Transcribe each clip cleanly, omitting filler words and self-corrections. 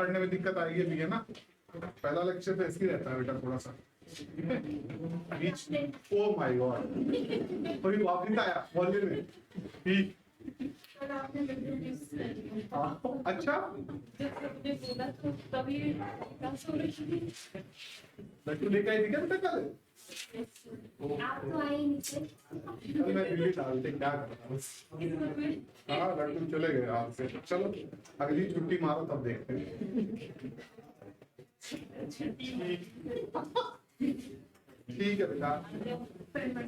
पढ़ने में दिक्कत आएगी भी, है ना। पहला लेक्चर तो ऐसे ही रहता है बेटा थोड़ा सा, बीच। ओ माय गॉड, कोई वापस आया बोलने में ठीक। अच्छा, लड्डू लेके आई थी क्या बेटा कल? आप तो आए नहीं थे। कल मैं दिल्ली था, क्या करना। हाँ लड्डू चले गए आज से। चलो अगली छुट्टी मारो तब देखते हैं। ठीक है बेटा,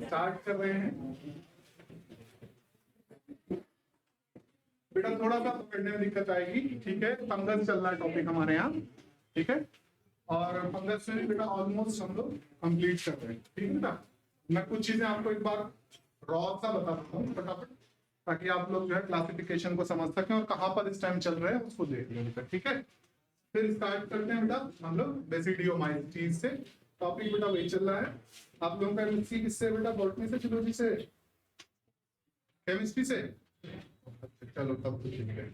स्टार्ट कर रहे हैं बेटा। थोड़ा सा पढ़ने में दिक्कत आएगी, ठीक है। फंगस चल रहा है टॉपिक हमारे यहाँ, ठीक है। और फंगस में बेटा ऑलमोस्ट हम लोग कंप्लीट कर रहे हैं, ठीक है बेटा। मैं कुछ चीजें आपको एक बार रॉ सा बता देता हूँ फटाफट, ताकि आप लोग जो है क्लासिफिकेशन को समझ सकें और कहाँ पर इस टाइम चल रहे हैं उसको देख लें बेटा, ठीक है। फिर स्टार्ट करते हैं बेटा हम लोग बेसिडियोमाइसीटीज से। टॉपिक बेटा वही चल रहा है। आप लोगों का एमएससी किससे बेटा? बॉटनी से, फिजियोलॉजी से, केमिस्ट्री से? चलो तब तो ठीक है,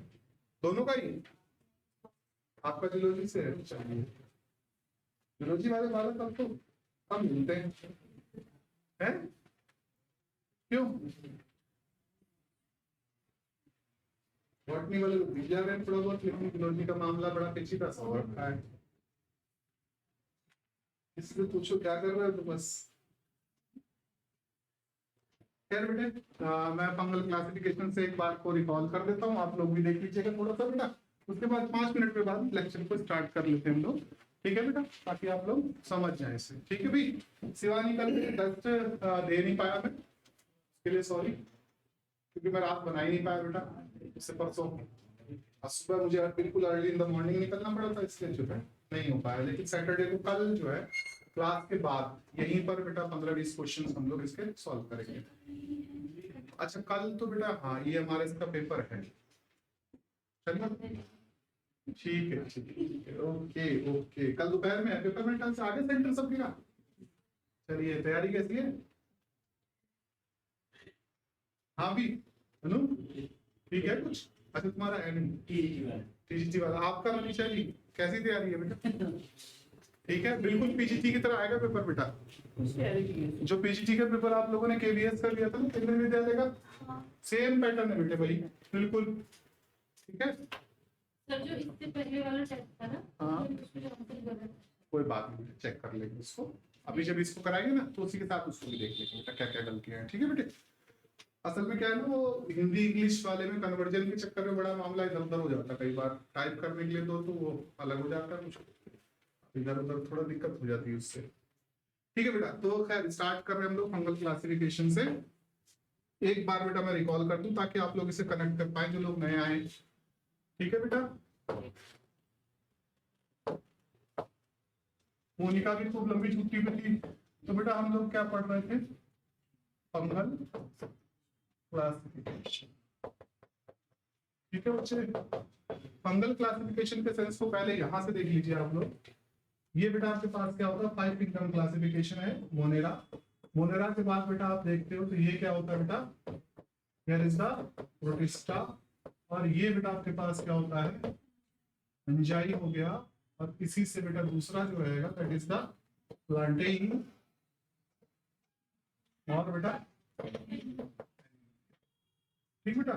दोनों का ही। आपका जियोलॉजी से है, चलिए। जियोलॉजी वाले कल तो हम मिलते हैं, क्यों? बॉटनी वाले दिख जा रहे हैं थोड़ा बहुत, लेकिन जियोलॉजी का मामला बड़ा पेचीदा सा हो रखा है। इसलिए पूछो क्या कर रहे हो तो बस। खैर बेटे, मैं फंगल क्लासिफिकेशन से एक बार को रिकॉल कर देता हूँ, आप लोग भी देख लीजिएगा थोड़ा सा बेटा। उसके बाद 5 मिनट के बाद लेक्चर को स्टार्ट कर लेते हैं हम लोग, ठीक है बेटा, ताकि आप लोग समझ जाए इसे, ठीक है भाई। शिवानी कल टेस्ट दे नहीं पाया मैं, इसके लिए सॉरी, क्योंकि मैं रात बना ही नहीं पाया बेटा इससे परसों। सुबह मुझे बिल्कुल अर्ली इन द मॉर्निंग निकलना पड़ा था, इसलिए जो है नहीं हो पाया। लेकिन सैटरडे को कल जो है क्लास के बाद यहीं पर बेटा 15-20 क्वेश्चन हम लोग इसके सॉल्व करेंगे। अच्छा कल तो बेटा हाँ ये हमारा इसका पेपर है, चलिए ठीक है ठीक है, ओके ओके। कल दोपहर में है पेपर, में कल से आगे सेंटर सब का। चलिए तैयारी कैसी है? हाँ भी हेलो ठीक है कुछ। अच्छा तुम्हारा टीजीटी वाला आपका मनीषा जी कैसी तैयारी है बेटा? ठीक है, बिल्कुल पीजीटी की तरह आएगा पेपर बेटा। जो पीजीटी का पेपर आप लोगों ने केवीएस का लिया था ना, कितने में दिया जाएगा? सेम पैटर्न है बेटे भाई, बिल्कुल ठीक है। सर जो इससे पहले वाला टेस्ट था ना, हाँ कोई बात नहीं, चेक कर लेंगे इसको। अभी जब इसको कराएंगे ना तो उसी के साथ उसको भी देख लेंगे बेटा क्या क्या गलतियां हैं, ठीक है बेटे। असल में क्या है ना, वो हिंदी इंग्लिश वाले में कन्वर्जन के चक्कर में बड़ा मामला इधर उधर हो जाता है। कई बार टाइप करने के लिए दो तो वो अलग हो जाता है, कुछ इधर उधर थोड़ा दिक्कत हो जाती है उससे, ठीक है बेटा। तो खैर स्टार्ट कर रहे हैं हम लोग फंगल क्लासिफिकेशन से। एक बार बेटा मैं रिकॉल कर दूं ताकि आप लोग इसे कनेक्ट कर पाए जो लोग नए आए, ठीक है बेटा। मोनिका भी खूब लंबी छुट्टी में थी, तो बेटा हम लोग क्या पढ़ रहे थे? फंगल क्लासिफिकेशन, ठीक है बच्चे। फंगल क्लासिफिकेशन के सेंस को पहले यहां से देख लीजिए आप लोग। ये बेटा आपके पास क्या होगा? 5 किंगडम क्लासिफिकेशन है, मोनेरा। मोनेरा के बाद बेटा आप देखते हो तो ये क्या होता है बेटा? Here is the protista. और ये बेटा आपके पास क्या होता है? एंजाई हो गया। और इसी से बेटा दूसरा जो रहेगा दैट इज द प्लांटेन। और बेटा ठीक बेटा,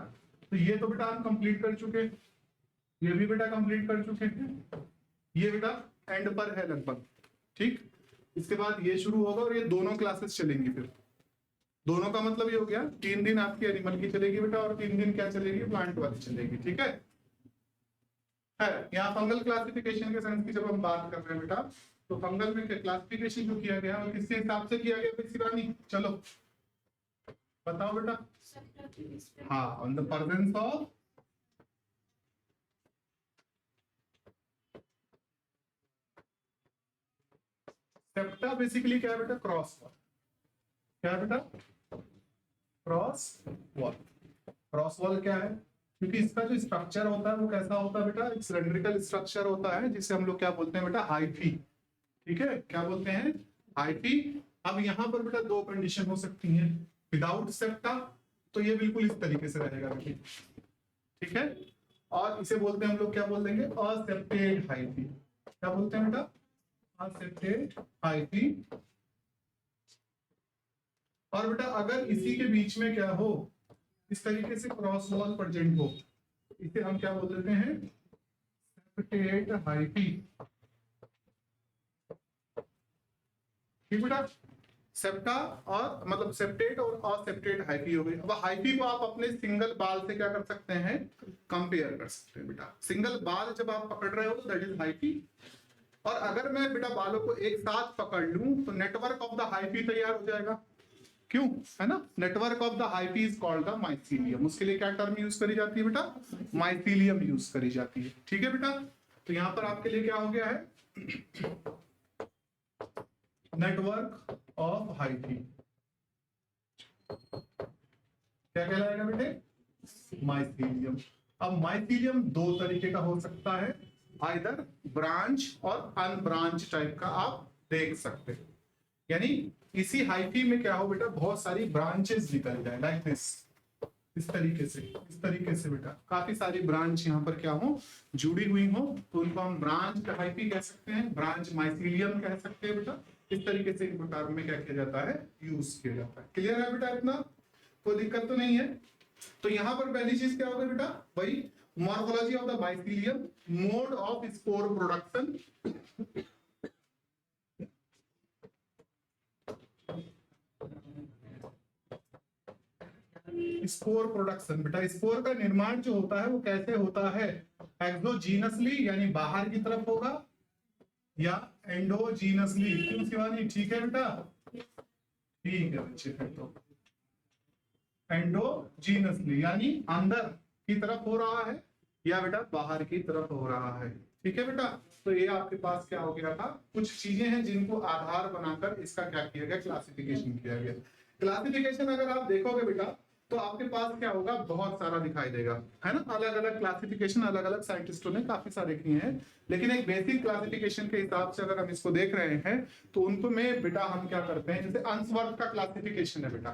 तो ये तो बेटा हम कंप्लीट कर चुके, ये भी बेटा कंप्लीट कर चुके हैं। ये बेटा एंड पर है लगभग, ठीक। इसके बाद ये शुरू होगा और ये दोनों क्लासेस चलेंगी। फिर दोनों का मतलब ये हो गया 3 दिन आपकी एनिमल की चलेगी बेटा और 3 दिन क्या चलेगी? प्लांट वाली चलेगी, ठीक है। यहाँ फंगल क्लासिफिकेशन के सेंस की जब हम बात कर रहे हैं बेटा, तो फंगल में क्लासिफिकेशन जो किया गया वो किसके हिसाब से किया गया शिवानी? चलो बताओ बेटा। हाँ, on the presence of septa. Basically क्या है बेटा? Cross wall. क्या है बेटा? Cross wall. क्रॉस वॉल क्या है? क्योंकि इसका जो स्ट्रक्चर होता है वो कैसा होता है बेटा? एक सिलेंड्रिकल स्ट्रक्चर होता है जिसे हम लोग क्या बोलते हैं बेटा? हाइफी, ठीक है। क्या बोलते हैं? हाइफी। अब यहाँ पर बेटा 2 कंडीशन हो सकती हैं। विदाउट सेप्टा तो ये बिल्कुल इस तरीके से रहेगा, ठीक है। और इसे बोलते हैं हम लोग, क्या बोल देंगे, असेप्टेड हाइफी। क्या बोलते हैं बेटा, असेप्टेड हाइफी। और बेटा अगर इसी के बीच में क्या हो, इस तरीके से क्रॉस वॉल प्रेजेंट हो, इसे हम क्या बोल देते हैं, सेप्टेड हाइफी। ठीक बेटा, सेप्टा और मतलब सेप्टेट और असेप्टेड हाइफी हो गई। अब हाइफी को आप अपने सिंगल बाल से क्या कर सकते हैं, कंपेयर कर सकते हैं बेटा। सिंगल बाल जब आप पकड़ रहे हो तो दैट इज हाइफी, और अगर मैं बेटा बालों को एक साथ पकड़ लूं तो नेटवर्क ऑफ द हाइफी तैयार हो जाएगा। क्यों, है ना, network of the hyphae is called the mycelium. उसके लिए क्या टर्म यूज करी जाती है बेटा, माइसीलियम यूज करी जाती है। ठीक है बेटा, तो यहां पर आपके लिए क्या हो गया है, नेटवर्क ऑफ हाइफी। क्या कहलाएगा बेटे, माइसीलियम। अब माइसीलियम दो तरीके का हो सकता है, आइदर ब्रांच और अनब्रांच टाइप का आप देख सकते हैं। यानी इसी हाइफी में क्या हो बेटा, बहुत सारी ब्रांचेस निकल जाए, लाइक दिस, इस तरीके से बेटा काफी सारी ब्रांच यहाँ पर क्या हो, जुड़ी हुई हो, तो उनको हम ब्रांच हाइफी कह सकते हैं, ब्रांच माइसीलियम कह सकते हैं बेटा। इस तरीके से इन प्रकार में क्या किया जाता है, यूज किया जाता है। क्लियर है बेटा, इतना कोई दिक्कत तो नहीं है। तो यहाँ पर पहली चीज क्या होगा बेटा, वही morphology of the mycelium, mode of spore production, spore production. बेटा स्पोर का निर्माण जो होता है वो कैसे होता है, एक्सोजीनसली यानी बाहर की तरफ होगा, या एंडोजीनसली। क्यों शिवानी, ठीक है बेटा, ठीक है बच्चे, तो एंडोजीनसली यानी अंदर की तरफ हो रहा है, या बेटा बाहर की तरफ हो रहा है। ठीक है बेटा, तो ये आपके पास क्या हो गया था, कुछ चीजें हैं जिनको आधार बनाकर इसका क्या किया गया, क्लासिफिकेशन किया गया। क्लासिफिकेशन अगर आप देखोगे बेटा तो आपके पास क्या होगा, बहुत सारा दिखाई देगा, है ना। अलग अलग क्लासिफिकेशन अलग अलग साइंटिस्टों ने काफी सारे किए हैं, लेकिन एक बेसिक क्लासिफिकेशन के हिसाब से अगर हम इसको देख रहे हैं तो उनको में बेटा हम क्या करते हैं, जैसे अंशवर्थ का क्लासिफिकेशन है बेटा,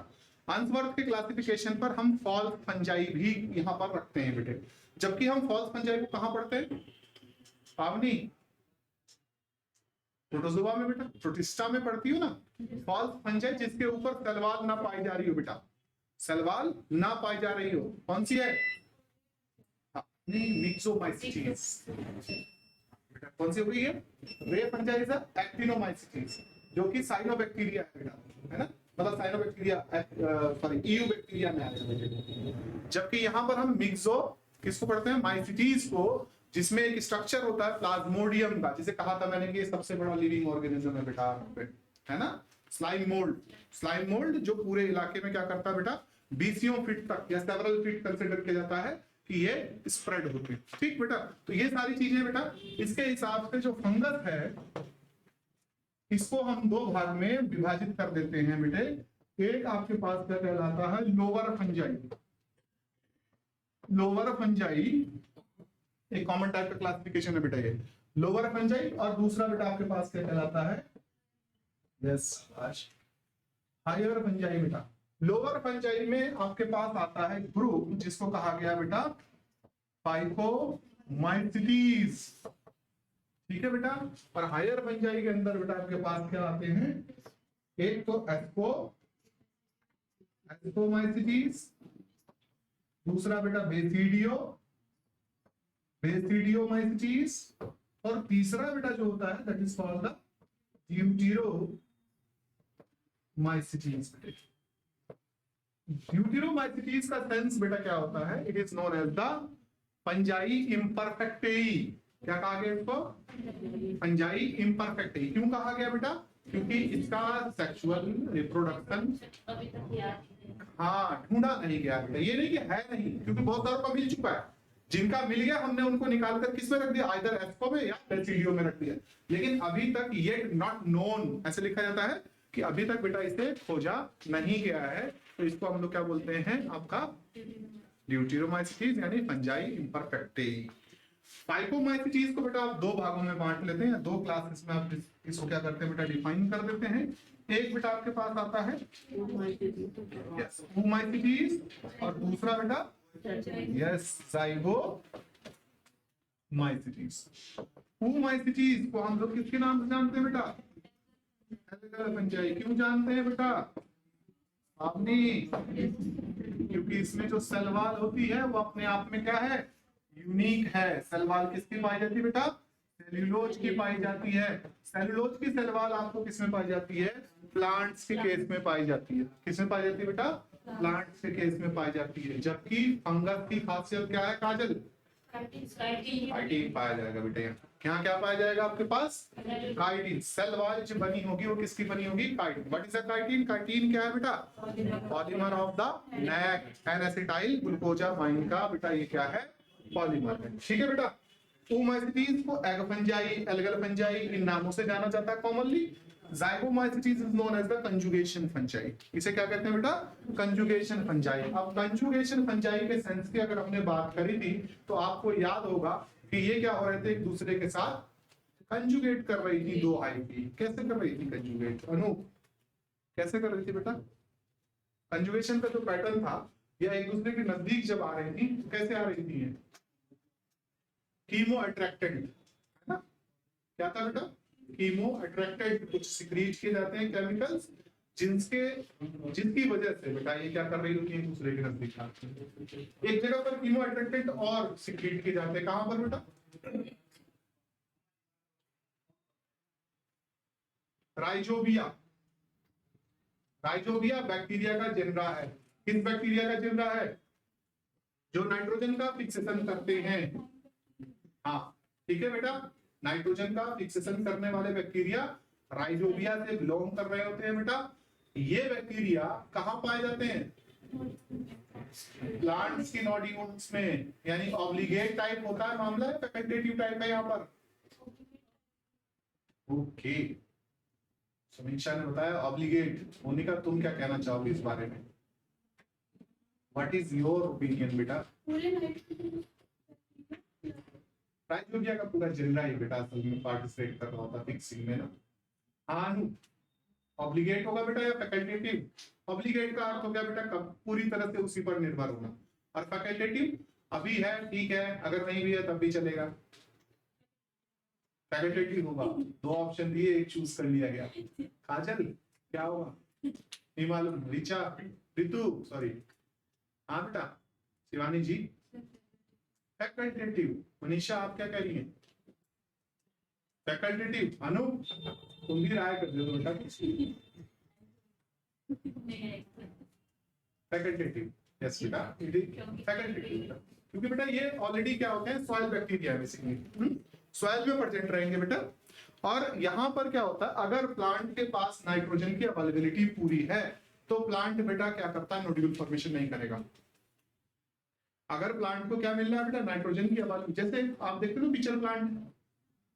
अंशवर्थ के क्लासिफिकेशन पर हम फॉल्स फंजाई भी यहाँ पर रखते हैं बेटे। जबकि हम फॉल्स फंजाई को कहाँ पढ़ते हैं, पावनी, प्रोटोजोआ में बेटा, प्रोटिस्टा में पढ़ती हो ना, फॉल्स फंजाई जिसके ऊपर सलवार ना पाई जा रही हो बेटा, सलवार ना पाई जा रही हो, कौन सी है, मिक्सोमाइसीटीज। कौन सी हो गई है, रे फंजाई एक्टिनोमाइसीटीज, जो कि साइनोबैक्टीरिया है बेटा, है ना, मतलब साइनोबैक्टीरिया सॉरी ईयू बैक्टीरिया में आएगा बेटे। जबकि यहाँ पर हम मिक्सो किसको पढ़ते हैं, माइसीटीज को, जिसमें एक स्ट्रक्चर होता है प्लाज्मोडियम का, जिसे कहा था मैंने कि ये सबसे बड़ा लिविंग ऑर्गेनिज्म है बेटा, है ना, स्लाइम मोल्ड। स्लाइम मोल्ड जो पूरे इलाके में क्या करता है बेटा, 20 फीट तक या सेवरल फीट कंसिडर किया जाता है कि ये स्प्रेड होते हैं। ठीक बेटा, तो ये सारी चीजें बेटा, इसके हिसाब से जो फंगस है इसको हम दो भाग में विभाजित कर देते हैं बेटे। एक आपके पास क्या कहलाता है, लोअर फंजाई। लोअर फंजाई एक कॉमन टाइप का क्लासिफिकेशन है बेटा ये, लोअर फंजाई। और दूसरा बेटा आपके पास क्या कहलाता है, यस हायर फंजाई बेटा। लोअर फंजाई में आपके पास आता है ग्रुप जिसको कहा गया बेटा फाइकोमाइसीटीज। ठीक है बेटा, और हायर फंजाई के अंदर बेटा आपके पास क्या आते हैं, एक तो एस्कोमाइसीटीज, दूसरा बेटा बेसिडियोमाइसीटीज, और तीसरा बेटा जो होता है that is called the deuteromycetes. Deuteromycetes का सेंस बेटा क्या होता है, it is known as the fungi imperfecti. क्या कहा गया इसको, फंजाई इम्परफेक्टेई। क्यों कहा गया बेटा, क्योंकि इसका सेक्सुअल रिप्रोडक्शन अभी तक याद नहीं। हाँ ढूंढा नहीं गया बेटा, ये नहीं कि है नहीं, क्योंकि बहुत सारों का मिल चुका है, जिनका मिल गया हमने उनको निकालकर किस में रख दिया, आइदर एस्को में या बेसिडियो में रख दिया। लेकिन अभी तक ये नॉट नोन ऐसे लिखा जाता है कि अभी तक बेटा इसे खोजा नहीं गया है, तो इसको हम लोग क्या बोलते हैं आपका ड्यूटेरोमाइसीटीज यानी फंजाई इम्परफेक्टेई। फाइकोमाइसीटीज को बेटा आप दो भागों में बांट लेते हैं, दो क्लासेस में आप इसको क्या करते हैं बेटा, डिफाइन कर देते हैं। एक बेटा आपके पास आता है ओमाइसीटीज, और दूसरा बेटा यस जाइगोमाइसीटीज। माइसिटीज। माइसिटीज को हम लोग किसके नाम से जानते हैं बेटा? Algal fungi. क्यों जानते हैं बेटा? आपने क्योंकि इसमें जो सेल वॉल होती है वो अपने आप में क्या है? यूनिक है। सेल वॉल किसकी पाई जाती है बेटा? सेल्यूलोज की पाई जाती है। सेल्यूलोज की सेल वॉल आपको किसमें पाई जाती है? प्लांट्स के केस में पाई जाती है। किसमें पाई जाती है बेटा? प्लांट्स के केस में पाई जाती है। जबकि फंगस की खासियत क्या है काजल? काइटिन पाया जाएगा बेटा। यहाँ क्या पाया जाएगा आपके पास? काइटिन। सेल वॉल जो बनी होगी वो किसकी बनी होगी? Chitin. What is a chitin? Chitin क्या है बेटा? Polymer of the neck N acetyl glucosamine का बेटा ये क्या है? पॉलीमर है। ठीक है बेटा। ओमाइसिटीज को एग फंजाई, एल्गल फंजाई इन नामों से जाना जाता है commonly. Zygomycetes is known as the conjugation fungi. इसे क्या कहते हैं बेटा? Conjugation fungi. अब कंजुगेशन फंजाई के सेंस की अगर हमने बात करी थी तो आपको याद होगा कि ये क्या हो रहे थे? एक दूसरे के साथ कंजुगेट कर रही थी दो हाइफी। कैसे कर रही थी कंजुगेट? अनु कैसे कर रही थी बेटा? कंजुगेशन का जो पैटर्न था या एक दूसरे के नजदीक जब आ रही थी तो कैसे आ रही थी? ये कीमो अट्रैक्टेंट है ना? क्या था बेटा? Chemo attractant. कुछ सिक्रीट किए जाते हैं केमिकल्स जिसकी वजह से बेटा ये क्या कर रही होती है? एक दूसरे के नजदीक आते हैं। एक जगह पर कीमो अट्रैक्टेंट और सिक्रीट किए जाते हैं। कहां पर बेटा? राइजोबिया। राइजोबिया बैक्टीरिया का जेनरा है। किस बैक्टीरिया का जेनरा है? जो नाइट्रोजन का फिक्सेशन करते हैं। हाँ ठीक है बेटा। नाइट्रोजन का फिक्सेशन करने वाले बैक्टीरिया राइजोबिया से बिलोंग कर रहे होते हैं बेटा। ये बैक्टीरिया कहाँ पाए जाते हैं? प्लांट्स की नोड्यूल्स में। यानी ऑब्लिगेट टाइप होता है मामला, फैकल्टेटिव टाइप है यहाँ पर? ओके, समीक्षा ने बताया ऑब्लिगेट। मोनिका तुम क्या कहना चाहोगे इस बारे में? व्हाट इज योर ओपिनियन बेटा? राइजोबिया का पूरा जेनरा ही बेटा असल में पार्टिसिपेट कर रहा होता फिक्सिंग में ना। हाँ ऑब्लिगेट होगा बेटा या फैकल्टेटिव? ऑब्लिगेट का अर्थ हो गया बेटा कब पूरी तरह से उसी पर निर्भर होना, और फैकल्टेटिव अभी है ठीक है, अगर नहीं भी है तब भी चलेगा। फैकल्टेटिव होगा। दो ऑप्शन दिए, एक चूज कर लिया गया। काजल क्या होगा? नहीं मालूम। रिचा, रितु सॉरी। हाँ बेटा। शिवानी जी फैकल्टेटिव। मनीषा आप क्या कह रही हैं? फैकल्टेटिव। अनु तुम भी राय कर दो बेटा। फैकल्टेटिव। यस बेटा फैकल्टेटिव। क्योंकि बेटा ये ऑलरेडी क्या होते हैं? सॉइल बैक्टीरिया बेसिकली सॉइल में प्रेजेंट रहेंगे बेटा। और यहाँ पर क्या होता है? अगर प्लांट के पास नाइट्रोजन की अवेलेबिलिटी पूरी है तो प्लांट बेटा क्या करता है? नोड्यूल फॉर्मेशन नहीं करेगा। अगर प्लांट को क्या मिल रहा है बेटा? नाइट्रोजन की अवेलेबिलिटी। जैसे आप देखते हो pitcher plant,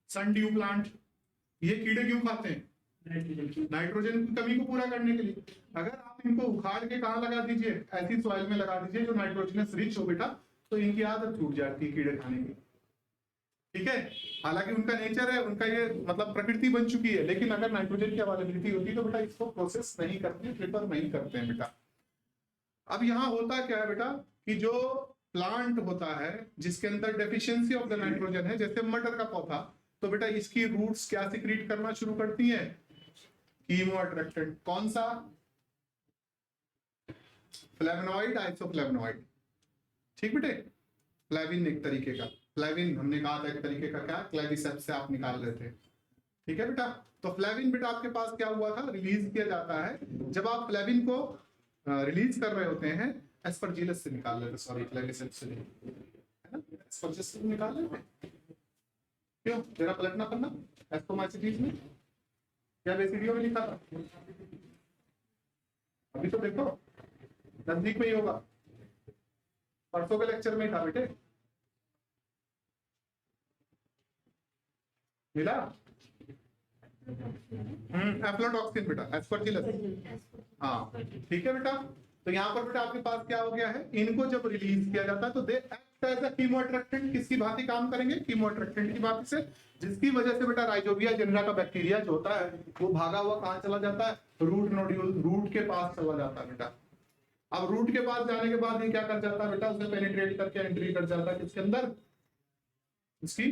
sun dew plant, ये कीड़े क्यों खाते हैं? नाइट्रोजन की कमी को पूरा करने के लिए। अगर आप इनको उखाड़ के कहाँ लगा दीजिए? ऐसी सॉइल में लगा दीजिए जो नाइट्रोजनस रिच हो बेटा, तो इनकी आदत छूट जाती है कीड़े खाने की। ठीक है, हालांकि उनका नेचर है, उनका ये मतलब प्रकृति बन चुकी है, लेकिन अगर नाइट्रोजन की अवेलेबिलिटी होती तो बेटा इसको प्रोसेस नहीं करते, प्रेफर नहीं करते हैं बेटा। अब यहाँ होता क्या है बेटा कि जो प्लांट होता है जिसके अंदर डेफिशिएंसी ऑफ द नाइट्रोजन है, जैसे मटर का पौधा, तो बेटा इसकी रूट्स क्या सिक्रीट करना शुरू करती हैं? Chemo attractant. कौन सा? फ्लेवोनॉइड, आइसोफ्लेवोनॉइड। ठीक बेटे, फ्लेविन एक तरीके का। फ्लेविन हमने कहा था एक तरीके का, क्या क्लेविसेप्स से आप निकाल रहे थे। ठीक है बेटा, तो फ्लेविन बेटा आपके पास क्या हुआ था? रिलीज किया जाता है जब आप फ्लेविन को रिलीज कर रहे होते हैं, एस्परजिलस से निकाल रहे थे, सॉरी क्लेविसेप्स से नहीं, है ना? एस्परजिलस से निकाल रहे थे। क्यों? तेरा पलटना पड़ना एस्पोमाइसिटीज में क्या बेसिडियो में लिखा था? अभी तो देखो नजदीक में ही होगा, परसों के लेक्चर में था बेटे, मिला? एफ्लोटॉक्सिन बेटा, एस्परजिलस। हाँ ठीक है बेटा। तो यहाँ पर बेटा आपके पास क्या हो गया है? इनको जब रिलीज किया जाता है तो they act as a chemo attractant. किसकी भांति काम करेंगे? कीमो अट्रैक्टेंट की भांति से, जिसकी वजह से बेटा राइजोबिया जेनरा का बैक्टीरिया जो होता है वो भागा हुआ कहाँ चला जाता है? रूट नोड्यूल, रूट के पास चला जाता है बेटा। अब रूट के पास जाने के बाद ये क्या कर जाता है बेटा? उसे पेनिट्रेट करके एंट्री कर जाता है किसके अंदर? इसकी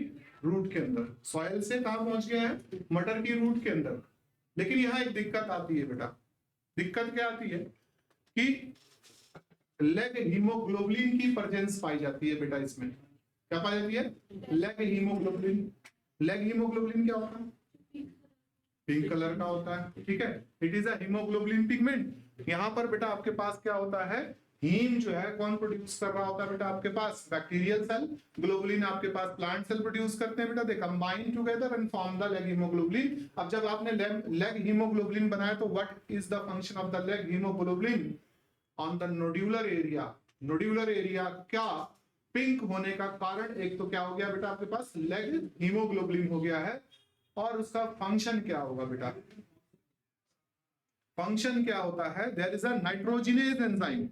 रूट के अंदर, सॉइल से कहाँ पहुंच गया है, मटर की रूट के अंदर। लेकिन यहाँ एक दिक्कत आती है बेटा, दिक्कत क्या आती है कि लेग हीमोग्लोबिन की प्रेजेंस पाई जाती है बेटा। इसमें क्या पाई जाती है, लेग हीमोग्लोबिन। लेग हीमोग्लोबिन क्या होता है, पिंक कलर का होता है, ठीक है। It is a haemoglobin pigment. यहाँ पर बेटा आपके पास क्या होता है, हीम जो है कौन प्रोड्यूस कर रहा होता है बेटा, आपके पास बैक्टीरियल सेल, ग्लोबुलिन आपके पास प्लांट सेल प्रोड्यूस करते हैं बेटा। They combine together and form the leg haemoglobin. अब जब आपने लेग हीमोग्लोबिन बनाया तो what is the function of the leg haemoglobin on the nodular area. Nodular area क्या पिंक होने का कारण, एक तो क्या हो गया बेटा आपके पास लेग हीमोग्लोबिन हो गया है, और उसका फंक्शन क्या होगा बेटा, फंक्शन क्या होता है, there is a nitrogenase enzyme.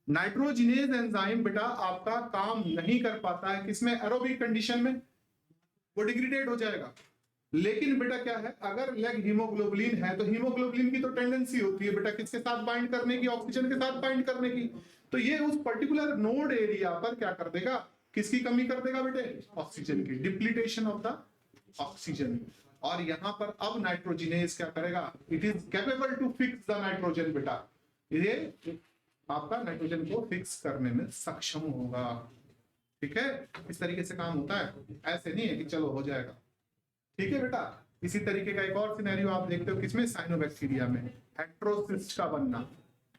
Nitrogenase enzyme बेटा आपका काम नहीं कर पाता है किसमें, एरोबिक कंडीशन में, वो डिग्रेडेड हो जाएगा। लेकिन बेटा क्या है, अगर लेग हीमोग्लोबिन है तो हीमोग्लोबिन की तो टेंडेंसी होती है बेटा किसके साथ बाइंड करने की, ऑक्सीजन के साथ बाइंड करने की। तो ये उस पर्टिकुलर नोड एरिया पर क्या कर देगा, किसकी कमी कर देगा बेटे, ऑक्सीजन की, डिप्लीटेशन ऑफ द ऑक्सीजन। और यहां पर अब नाइट्रोजिनेज क्या करेगा, it is capable to fix the nitrogen बेटा, ये आपका नाइट्रोजन को फिक्स करने में सक्षम होगा। ठीक है, इस तरीके से काम होता है, ऐसे नहीं है कि चलो हो जाएगा। ठीक है बेटा, इसी तरीके का एक और सिनेरियो आप देखते हो किसमें, साइनोबैक्टीरिया में, हेट्रोसिस्ट का बनना।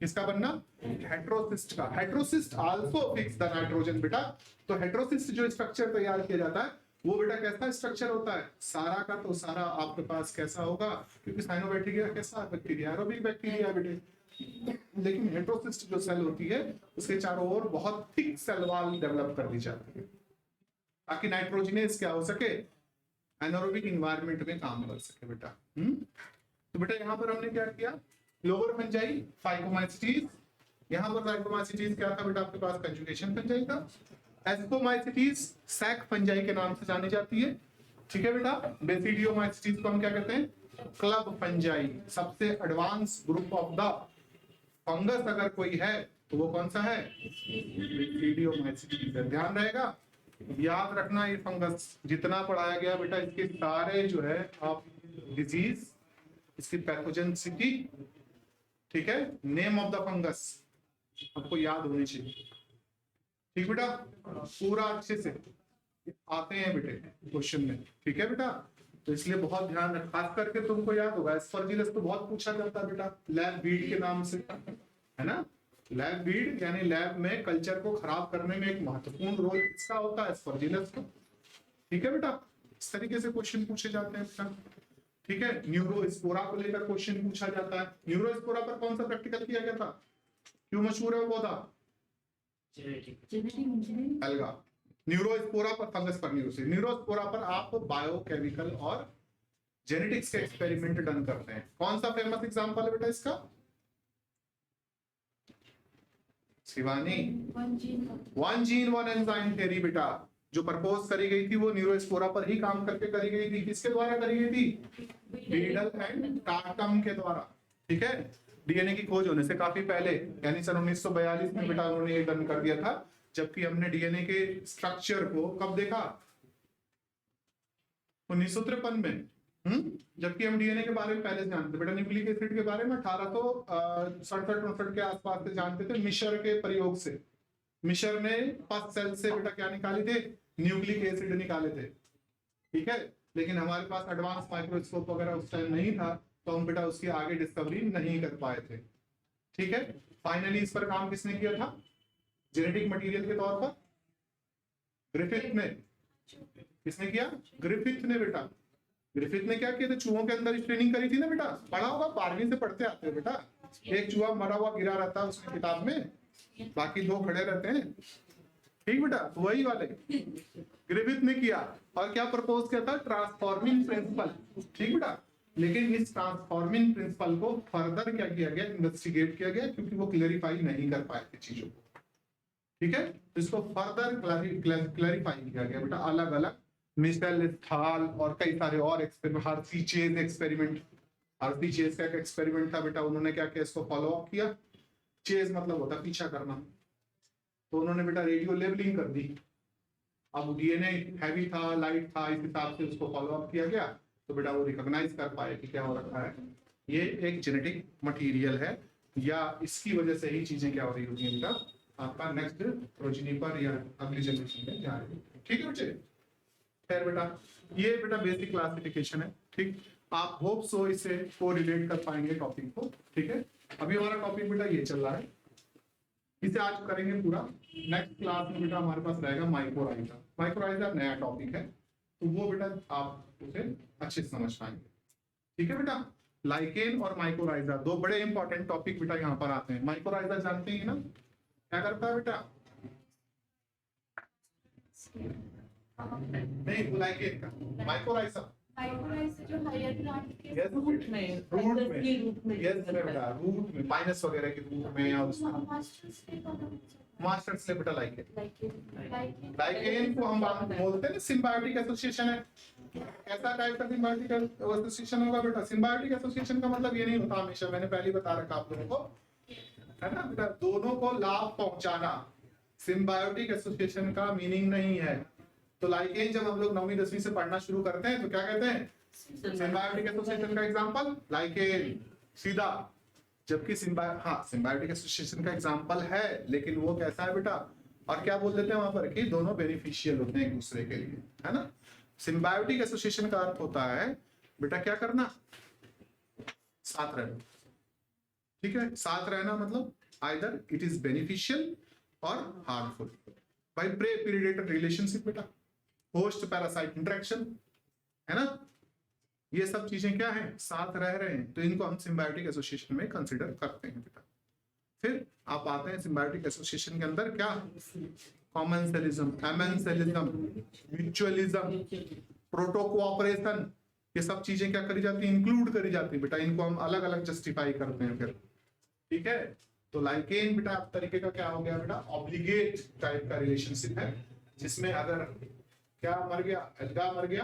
किसका बनना, हेट्रोसिस्ट का। Heterocyst also fix the nitrogen बेटा। तो हेट्रोसिस्ट जो स्ट्रक्चर तैयार किया जाता है वो बेटा कैसा स्ट्रक्चर होता है, सारा का तो सारा आपके पास कैसा होगा, क्योंकि साइनोबैक्टीरिया कैसा बैक्टीरिया, एरोबिक बैक्टीरिया बेटे। लेकिन हेट्रोसिस्ट जो सेल होती है उसके चारों ओर बहुत थिक सेल वॉल डेवलप कर दी जाती है ताकि नाइट्रोजिनेज क्या हो सके, एनारोबिक एनवायरनमेंट में काम कर सके बेटा। तो बेटा यहाँ पर हमने क्या किया, लोअर फंजाई फाइकोमाइसिटीज। यहाँ पर फाइकोमाइसिटीज क्या था बेटा आपके पास, कंजुगेशन फंजाई था। एस्कोमाइसिटीज सैक फंजाई के नाम से जानी जाती है। ठीक है बेटा, बेसिडियोमाइसिटीज को हम क्या कहते हैं, क्लब फंजाई। सबसे advance group of the fungus अगर कोई है तो वो कौन सा है, बेसिडियोमाइसिटीज है। ध्यान रहेगा, याद रखना, ये फंगस जितना पढ़ाया गया बेटा इसके सारे जो है आप डिजीज, इसकी पैथोजेनिसिटी, ठीक है, नेम ऑफ द फंगस आपको याद होनी चाहिए। ठीक बेटा, पूरा अच्छे से आते हैं बेटे क्वेश्चन में। ठीक है बेटा, तो इसलिए बहुत ध्यान रख, खास करके तुमको याद होगा एस्परजिलस तो बहुत पूछा जाता है बेटा, लैब बीड के नाम से, है ना। लैब बीड यानी लैब में कल्चर को खराब करने में एक महत्वपूर्ण रोल इसका होता है, एस्परजिलस का। ठीक है बेटा, इस तरीके से क्वेश्चन पूछे जाते हैं बेटा। ठीक है, न्यूरोस्पोरा को लेकर क्वेश्चन पूछा जाता है। न्यूरोस्पोरा पर कौन सा प्रैक्टिकल किया गया था, क्यों मशहूर है वो पौधा, अलगा। न्यूरोस्पोरा पर, फंगस पर न्यूरोस्पोरा पर आप बायोकेमिकल और जेनेटिक्स के एक्सपेरिमेंट डन करते हैं। कौन सा फेमस एग्जांपल है बेटा इसका, Shivani, one gene one enzyme theory बेटा, जो प्रपोज करी गई थी वो न्यूरोस्पोरा पर ही काम करके करी गई थी। किसके द्वारा करी गई थी, बीडल एंड टाटम के द्वारा। ठीक है, डीएनए की खोज होने से काफी पहले यानी सन 1942 में बेटा उन्होंने ये डन कर दिया था। जबकि हमने डीएनए के स्ट्रक्चर को कब देखा, 1953 में। जबकि हम डीएनए के बारे में पहले से जानते बेटा, न्यूक्लिक एसिड के बारे में 1867-69 के आसपास से जानते थे, मिशर के प्रयोग से। मिशर ने फर्स्ट सेल से बेटा क्या निकाले थे, न्यूक्लिक एसिड निकाले थे। ठीक है, लेकिन हमारे पास एडवांस माइक्रोस्कोप वगैरह उस टाइम नहीं था, तो हम बेटा उसकी आगे डिस्कवरी नहीं कर पाए थे। ठीक है, फाइनली इस पर काम किसने किया था, जेनेटिक मटेरियल के तौर पर ग्रिफिथ ने। किसने किया, ग्रिफिथ ने बेटा। ग्रिफिथ ने क्या किया था, चूहों के अंदर ट्रेनिंग करी थी ना बेटा, पढ़ा होगा, 12वीं से पढ़ते आते हैं बेटा। एक चूहा मरा हुआ गिरा रहता है उसमें किताब में, बाकी 2 खड़े रहते हैं। ठीक बेटा, वही वाले ग्रिफिथ ने किया। और क्या प्रपोज किया था, ट्रांसफॉर्मिंग प्रिंसिपल। ठीक बेटा, लेकिन इस ट्रांसफॉर्मिंग प्रिंसिपल को फर्दर क्या किया गया, इन्वेस्टिगेट किया गया, क्योंकि वो क्लैरिफाई नहीं कर पाए थे चीजों को। ठीक है, तो इसको फर्दर क्लैरिफाई किया गया बेटा, अलग अलग मिशेल स्थाल और कई सारे और एक्सपेरिमेंट, हार्सी चेज एक्सपेरिमेंट। हार्सी चेज का एक एक्सपेरिमेंट था बेटा, उन्होंने क्या किया, इसको फॉलो अप किया। चेज मतलब होता पीछा करना, तो उन्होंने बेटा रेडियो लेबलिंग कर दी। अब डीएनए हैवी था, लाइट था, इस हिसाब से उसको फॉलो अप किया गया, तो बेटा वो रिकॉग्नाइज कर पाए कि क्या हो रखा है, ये एक जेनेटिक मटेरियल है, या इसकी वजह से ही चीजें क्या हो रही होती हैं बेटा, आपका नेक्स्ट प्रोजेनी पर या अगली जनरेशन में जा रही है। ठीक है बच्चे, खैर बेटा ये बेटा बेसिक क्लासिफिकेशन है। ठीक, आप होप सो इससे को रिलेट कर पाएंगे टॉपिक को। ठीक है, अभी हमारा टॉपिक बेटा ये चल रहा है, इसे आज करेंगे पूरा। नेक्स्ट क्लास में बेटा हमारे पास रहेगा माइक्रोराइजा। माइक्रोराइजा नया टॉपिक है, तो वो बेटा आप उसे अच्छे से समझ पाएंगे। ठीक है बेटा, लाइकेन और माइक्रोराइजा दो बड़े इंपॉर्टेंट टॉपिक बेटा यहाँ पर आते हैं। माइक्रोराइजा जानते हैं ना क्या करता है बेटा? नहीं, वो लाइकेन का, माइक्रोराइजा माइक्रोराइजा जो हायर प्लांट के Yes, रूट में रूट में, यस बेटा, रूट में, पाइनस वगैरह के रूट में, या मास्टर से बेटा लाइकेन। लाइकेन को हम बोलते हैं ना सिम्बायोटिक एसोसिएशन है। कैसा टाइप का सिम्बायोटिक एसोसिएशन होगा बेटा? सिम्बायोटिक एसोसिएशन का मतलब ये नहीं होता हमेशा, मैंने पहले बता रखा आप लोगों को, है ना बेटा, दोनों को लाभ पहुंचाना सिम्बायोटिक एसोसिएशन का मीनिंग नहीं है। तो लाइकेन जब हम लोग 9वीं 10वीं से पढ़ना शुरू करते हैं तो क्या कहते हैं? सिम्बायोटिक एसोसिएशन का एग्जांपल लाइकेन, सीधा। जबकि सिम्बायोटिक एसोसिएशन का एग्जांपल है, लेकिन वो कैसा है बेटा, और क्या बोल देते हैं वहां पर कि दोनों बेनिफिशियल होते हैं एक दूसरे के लिए, है ना। सिम्बायोटिक एसोसिएशन का अर्थ होता है बेटा क्या करना? साथ रहना। ठीक है, साथ रहना मतलब आइदर इट इज बेनिफिशियल और harmful. By prey predator relationship बेटा, होस्ट पैरासाइट इंटरेक्शन, है ना, ये सब चीजें क्या है, साथ रह रहे हैं, तो इनको हम सिम्बायोटिक एसोसिएशन में कंसीडर करते हैं बेटा। फिर आप आते हैं सिम्बायोटिक एसोसिएशन के अंदर क्या, कॉमनसेलिज्म, एमेंसेलिज्म, म्यूचुअलिज्म, प्रोटो कोऑपरेशन, ये सब चीजें क्या करी जाती है, इंक्लूड करी जाती है बेटा। इनको हम अलग अलग जस्टिफाई करते हैं फिर। ठीक है, तो लाइकेन बेटा आप तरीके का क्या हो गया बेटा, ऑब्लिगेट टाइप का रिलेशनशिप है, जिसमें अगर क्या मर गया, अलगा मर गया,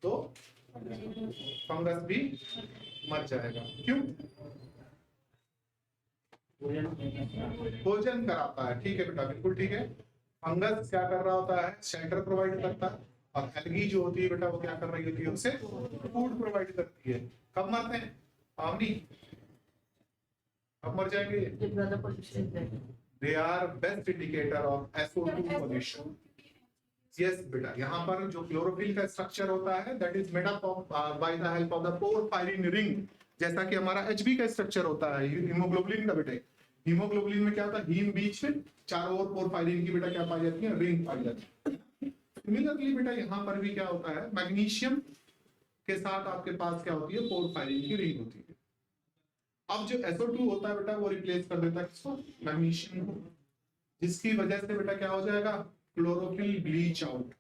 तो फंगस भी मर जाएगा। क्यों? भोजन कराता है। ठीक है बेटा, बिल्कुल ठीक है। फंगस क्या कर रहा होता है, शेल्टर प्रोवाइड करता है, और एल्गी जो होती है बेटा वो क्या कर रही होती है, उसे फूड प्रोवाइड करती है। कब मरते हैं पावनी? अब मर जाएंगे। They are best indicator of SO2 pollution. Yes बेटा, यहाँ पर जो क्लोरोफिल का स्ट्रक्चर होता है that is made up of by the help of the porphyrin ring, जैसा कि हमारा HB का स्ट्रक्चर होता है हीमोग्लोबिन का बेटे। हीमोग्लोबिन में क्या होता है, हीम बीच में, चारों ओर पोरफायरिन की बेटा क्या पाई जाती है, रिंग पाई जाती है। सिमिलरली बेटा यहाँ पर भी क्या होता है, मैग्नीशियम के साथ आपके पास क्या होती है, पोरफायरिन की रिंग होती है। अब जो SO2 होता है बेटा वो रिप्लेस कर देता है किसको, मैग्नीशियम को, जिसकी वजह से बेटा क्या हो जाएगा, क्लोरोफिल ब्लीच आउट।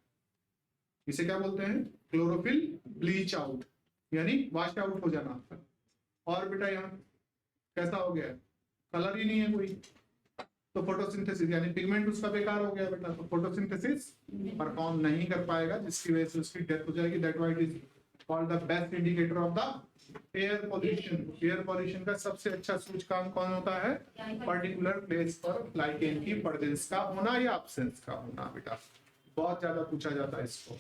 इसे क्या बोलते हैं, क्लोरोफिल ब्लीच आउट, यानी वाश आउट हो जाना। और बेटा यहाँ कैसा हो गया, कलर ही नहीं है कोई, तो फोटोसिंथेसिस यानी पिगमेंट उसका बेकार हो गया बेटा, तो फोटोसिंथेसिस परफॉर्म नहीं कर पाएगा, जिसकी वजह से उसकी डेथ हो जाएगी। That why it is called the best indicator of the air pollution. Air pollution का सबसे अच्छा सूचकांक कौन होता है, पर्टिकुलर प्लेस पर लाइकेन की प्रेजेंस का होना या एब्सेंस का होना बेटा, बहुत ज्यादा पूछा जाता है इसको।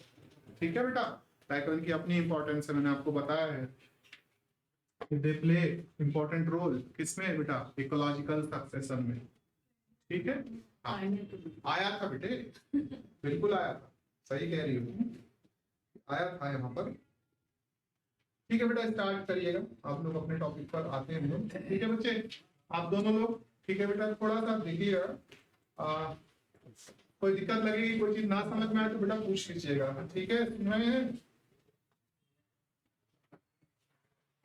ठीक है बेटा, लाइकेन की अपनी इंपॉर्टेंस है, मैंने आपको बताया है, दे प्ले इंपॉर्टेंट रोल किसमें बेटा, इकोलॉजिकल सक्सेशन में। ठीक है, आया था बेटे, बिल्कुल आया था, सही कह रही हो, आया था यहाँ पर। ठीक है बेटा, स्टार्ट करिएगा, आप लोग अपने टॉपिक पर आते हैं हम लोग। ठीक है बच्चे, आप दोनों लोग, ठीक है बेटा, थोड़ा सा देखिएगा, कोई दिक्कत लगेगी, कोई चीज ना समझ में आए तो बेटा पूछ लीजिएगा। ठीक है, सुन रहे हैं?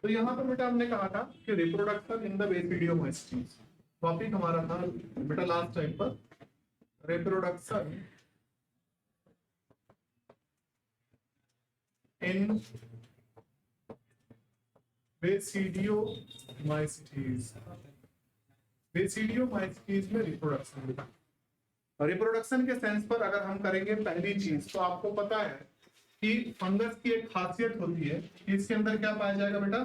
तो यहाँ पर बेटा हमने कहा था कि रिप्रोडक्शन इन द बेसिडियोमाइसीट्स टॉपिक हमारा था बेटा लास्ट टाइम पर, रिप्रोडक्शन इन बेसिडियोमाइसीट्स। बेसिडियोमाइसीट्स में रिप्रोडक्शन बेटा, रिप्रोडक्शन के सेंस पर अगर हम करेंगे पहली चीज, तो आपको पता है कि फंगस की एक खासियत होती है कि इसके अंदर क्या पाया जाएगा बेटा,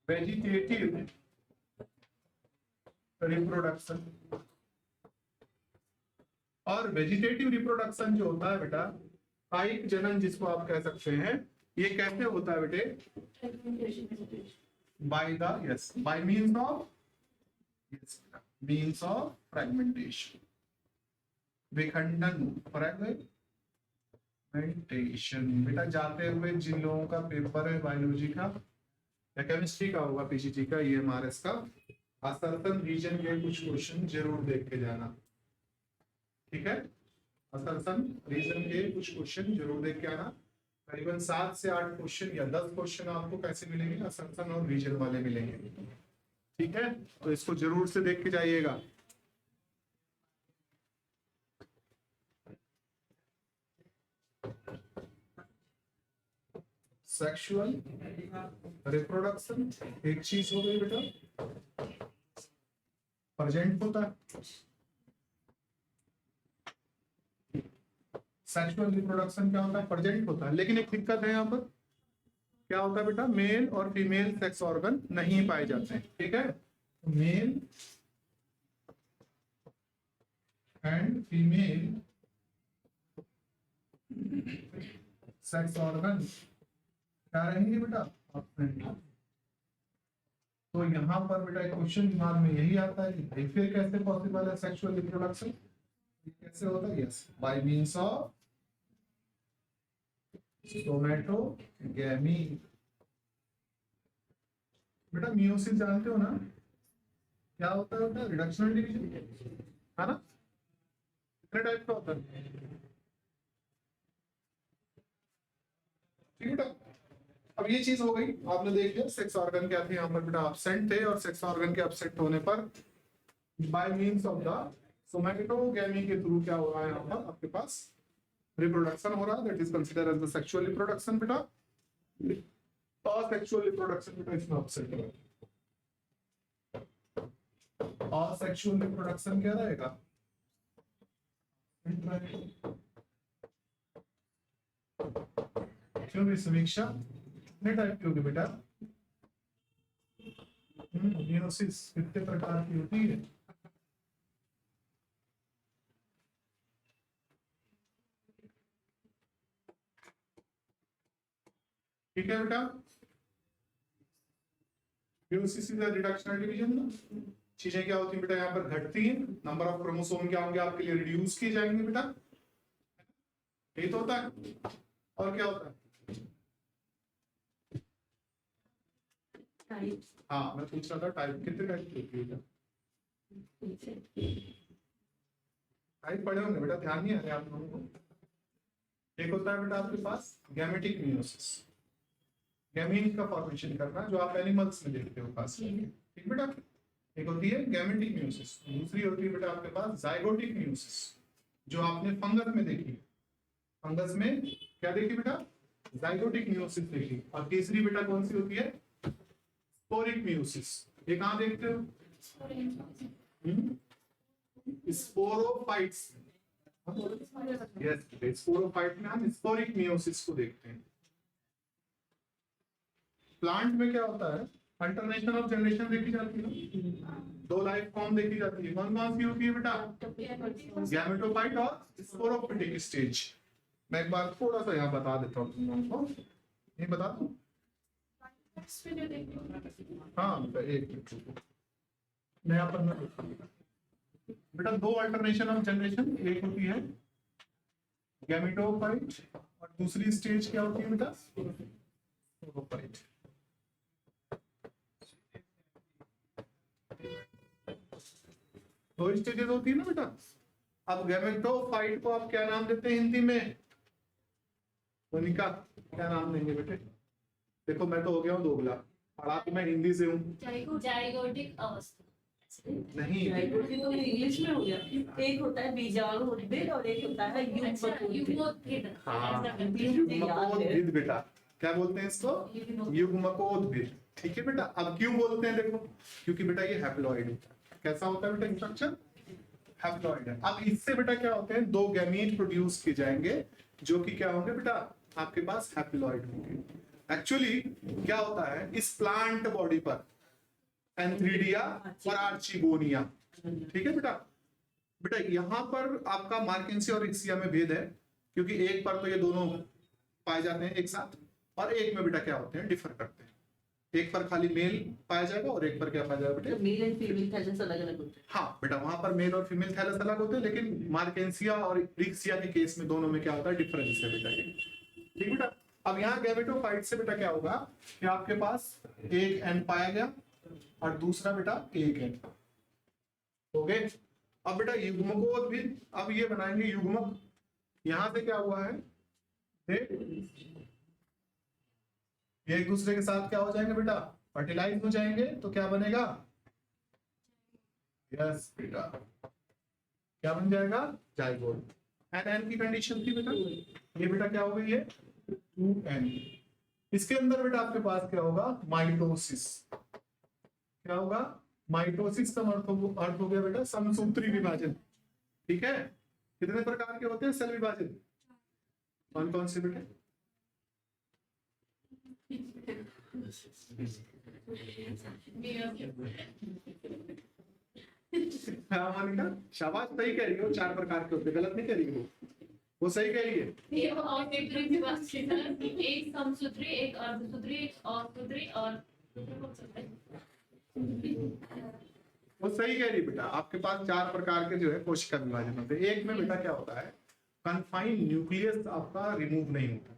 वेजिटेटिव रिप्रोडक्शन। और वेजिटेटिव रिप्रोडक्शन जो होता है बेटा, कायिक जनन जिसको आप कह सकते हैं, ये कैसे होता है बेटे? By the yes bye means of fragmentation, विखंडन, फ्रेगमेंटेशन। बेटा जाते हुए जिन लोगों का पेपर है बायोलॉजी का या केमिस्ट्री का होगा, पीजीटी का, ईएमआरएस का, असर्तन रीजन के कुछ क्वेश्चन जरूर देख के जाना, ठीक है? असर्तन रीजन के कुछ क्वेश्चन जरूर देख के आना। करीबन 7 से 8 क्वेश्चन या 10 क्वेश्चन आपको कैसे मिलेंगे? असर्तन और रीजन वाले मिलेंगे, ठीक है? तो इसको जरूर से देख के जाइएगा। सेक्सुअल रिप्रोडक्शन एक चीज हो गई बेटा, प्रेजेंट होता है। सेक्सुअल रिप्रोडक्शन क्या होता है? प्रेजेंट होता है। लेकिन एक दिक्कत है यहाँ पर, क्या होता है बेटा? मेल और फीमेल सेक्स ऑर्गन नहीं पाए जाते हैं, ठीक है? Male and female sex organ क्या रहेंगे बेटा? absent। तो यहाँ पर बेटा एक क्वेश्चन दिमाग में यही आता है कि भाई फिर कैसे पॉसिबल है सेक्सुअल रिप्रोडक्शन? कैसे होता है? Yes, by means of somatogamy. बेटा मियोसिस जानते हो ना, क्या होता है बेटा? रिडक्शनल डिवीजन, है ना? कितने टाइप का होता है? ठीक है बेटा। अब ये चीज हो गई, आपने देख लिया सेक्स ऑर्गन क्या थे यहाँ पर बेटा? एब्सेंट थे, और सेक्स ऑर्गन के एब्सेंट होने पर by means of the somatogamy के थ्रू क्या हो रहा है यहाँ पर? आपके पास रिप्रोडक्शन हो रहा है, that is considered as the sexual reproduction बेटा। और सेक्सुअल रिप्रोडक्शन बेटा इसमें एब्सेंट है, और सेक्सुअल रिप्रोडक्शन क्या रहेगा? क्यों भी समीक्षा कितने टाइप की होगी बेटा? मियोसिस कितने प्रकार की होती है? ठीक है बेटा। Meiosis is a reductional division. चीजें क्या होती है बेटा? यहाँ पर घटती हैं, नंबर ऑफ क्रोमोसोम क्या होंगे आपके लिए? रिड्यूस किए जाएंगे बेटा, यही तो होता है। और क्या होता है? हाँ मैं पूछ रहा था टाइप कितने टाइप की होती है? टाइप पढ़े होंगे बेटा, ध्यान नहीं आ रहा आप लोगों को? एक होता है बेटा आपके पास गैमेटिक मियोसिस, गैमीन का फॉर्मेशन करना, जो आप एनिमल्स में देखते हो खास करके, ठीक बेटा? एक होती है गैमेटिक मियोसिस, दूसरी होती है बेटा आपके पास जाइगोटिक मियोसिस, जो आपने फंगस में देखी। फंगस में क्या देखी बेटा? जाइगोटिक मियोसिस देखी। और तीसरी बेटा कौन सी होती है? Sporic meiosis. ये कहाँ देखते हो? स्पोरोफाइट्स। यस, स्पोरोफाइट में हम स्पोरिक मियोसिस को देखते हैं। प्लांट में क्या होता है? अल्टरनेशन ऑफ जनरेशन देखी जाती है, दो लाइफ फॉर्म देखी जाती है। कौन कौन सी होती है बेटा? गैमेटोफाइट और स्पोरोफिटिक स्टेज। मैं एक बार थोड़ा सा यहाँ बता देता हूँ तुम लोगों को, ये बता दूं? हाँ बेटा एक मिनट रुको, नया पन्ना बेटा। दो अल्टरनेशन ऑफ जनरेशन, एक होती है गैमेटोफाइट और दूसरी स्टेज क्या होती है बेटा? स्पोरोफाइट। दो स्टेजेस होती है ना बेटा। अब गैमेटोफाइट को आप क्या नाम देते हैं हिंदी में? मोनिका क्या नाम देंगे बेटे? देखो मैं तो हो गया हूँ दोगला, पढ़ा तो मैं हिंदी से हूँ। जाइगोटिक अवस्था नहीं, जाइगोटिक तो इंग्लिश में हो गया। एक होता है बीजाणुउद्भिद और एक होता है युग्मकोद्भिद। हाँ युग्मकोद्भिद बेटा। क्या बोलते हैं इसको? युग्मकोद्भिद। ठीक है बेटा। अब क्यों बोलते हैं देखो, क्योंकि बेटा ये हैप्लॉइड होता है। कैसा होता है बेटा स्ट्रक्चर? हैप्लॉइड है। अब इससे बेटा क्या होते हैं? दो गैमीट प्रोड्यूस किए जाएंगे जो कि क्या होंगे बेटा? आपके पास हैप्लॉइड होंगे। एक्चुअली क्या होता है इस प्लांट बॉडी पर? एंथ्रीडिया और आर्चिगोनिया, ठीक है बेटा। बेटा यहाँ पर आपका मार्केंसिया और इक्सिया में भेद है, क्योंकि एक पर तो ये दोनों पाए जाते हैं एक साथ, और एक में बेटा क्या होते हैं, डिफर करते हैं। एक पर खाली मेल पाया जाएगा और एक पर क्या पाया जाएगा बेटा, मेल एंड फीमेल थैलेस अलग अलग होते हैं। हाँ बेटा, वहां पर मेल और फीमेल थैलस अलग होते हैं, लेकिन मार्केंसिया और इक्सिया के केस में दोनों में क्या होता है, डिफरेंस है बेटा ये। ठीक बेटा। अब यहाँ गैमेटोफाइट से बेटा क्या होगा कि आपके पास एक एन पाया गया और दूसरा बेटा एक एन। ओके, अब बेटा युग्मकोद्भिद, अब ये बनाएंगे युग्मक। यहां से क्या हुआ है, ये एक दूसरे के साथ क्या हो जाएंगे बेटा, फर्टिलाइज हो जाएंगे, तो क्या बनेगा, यस बेटा, क्या बन जाएगा, जाइगोट। एन एन की कंडीशन थी बेटा, ये बेटा क्या हो गई है, 2n। इसके अंदर बेटा आपके पास क्या होगा, माइटोसिस। क्या होगा, माइटोसिस का अर्थ हो गया बेटा समसूत्री विभाजन। ठीक है, कितने प्रकार के होते हैं सेल विभाजन, कौन कौन से बेटे, हाँ मोनिका, शाबाश, सही कह रही हो, 4 प्रकार के होते हैं, गलत नहीं कह रही हो, वो सही कह रही है। ये और सूत्री की बात की तरह, एक समसूत्री, एक अर्धसूत्री, एक असूत्री और वो सही कह रही है बेटा, आपके पास 4 प्रकार के जो है कोशिका विभाजन होते हैं। एक में बेटा क्या होता है, कन्फाइंड न्यूक्लियस आपका रिमूव नहीं होता,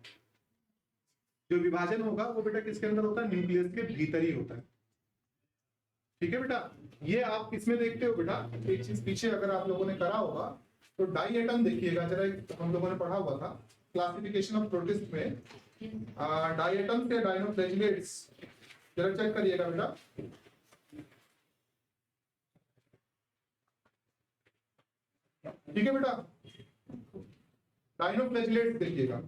जो विभाजन होगा वो बेटा किसके अंदर होता है, न्यूक्लियस के भीतर ही होता है। ठीक है बेटा, ये आप इसमें देखते हो बेटा, एक चीज पीछे अगर आप लोगों ने करा होगा तो डाई एटम देखिएगा जरा, हम लोगों ने पढ़ा हुआ था क्लासिफिकेशन ऑफ प्रोटिस्ट में, डाई एटम से डाइनोफ्लैजिलेट्स, जरा चेक करिएगा बेटा। ठीक है बेटा, डाइनोफ्लैजिलेट्स देखिएगा,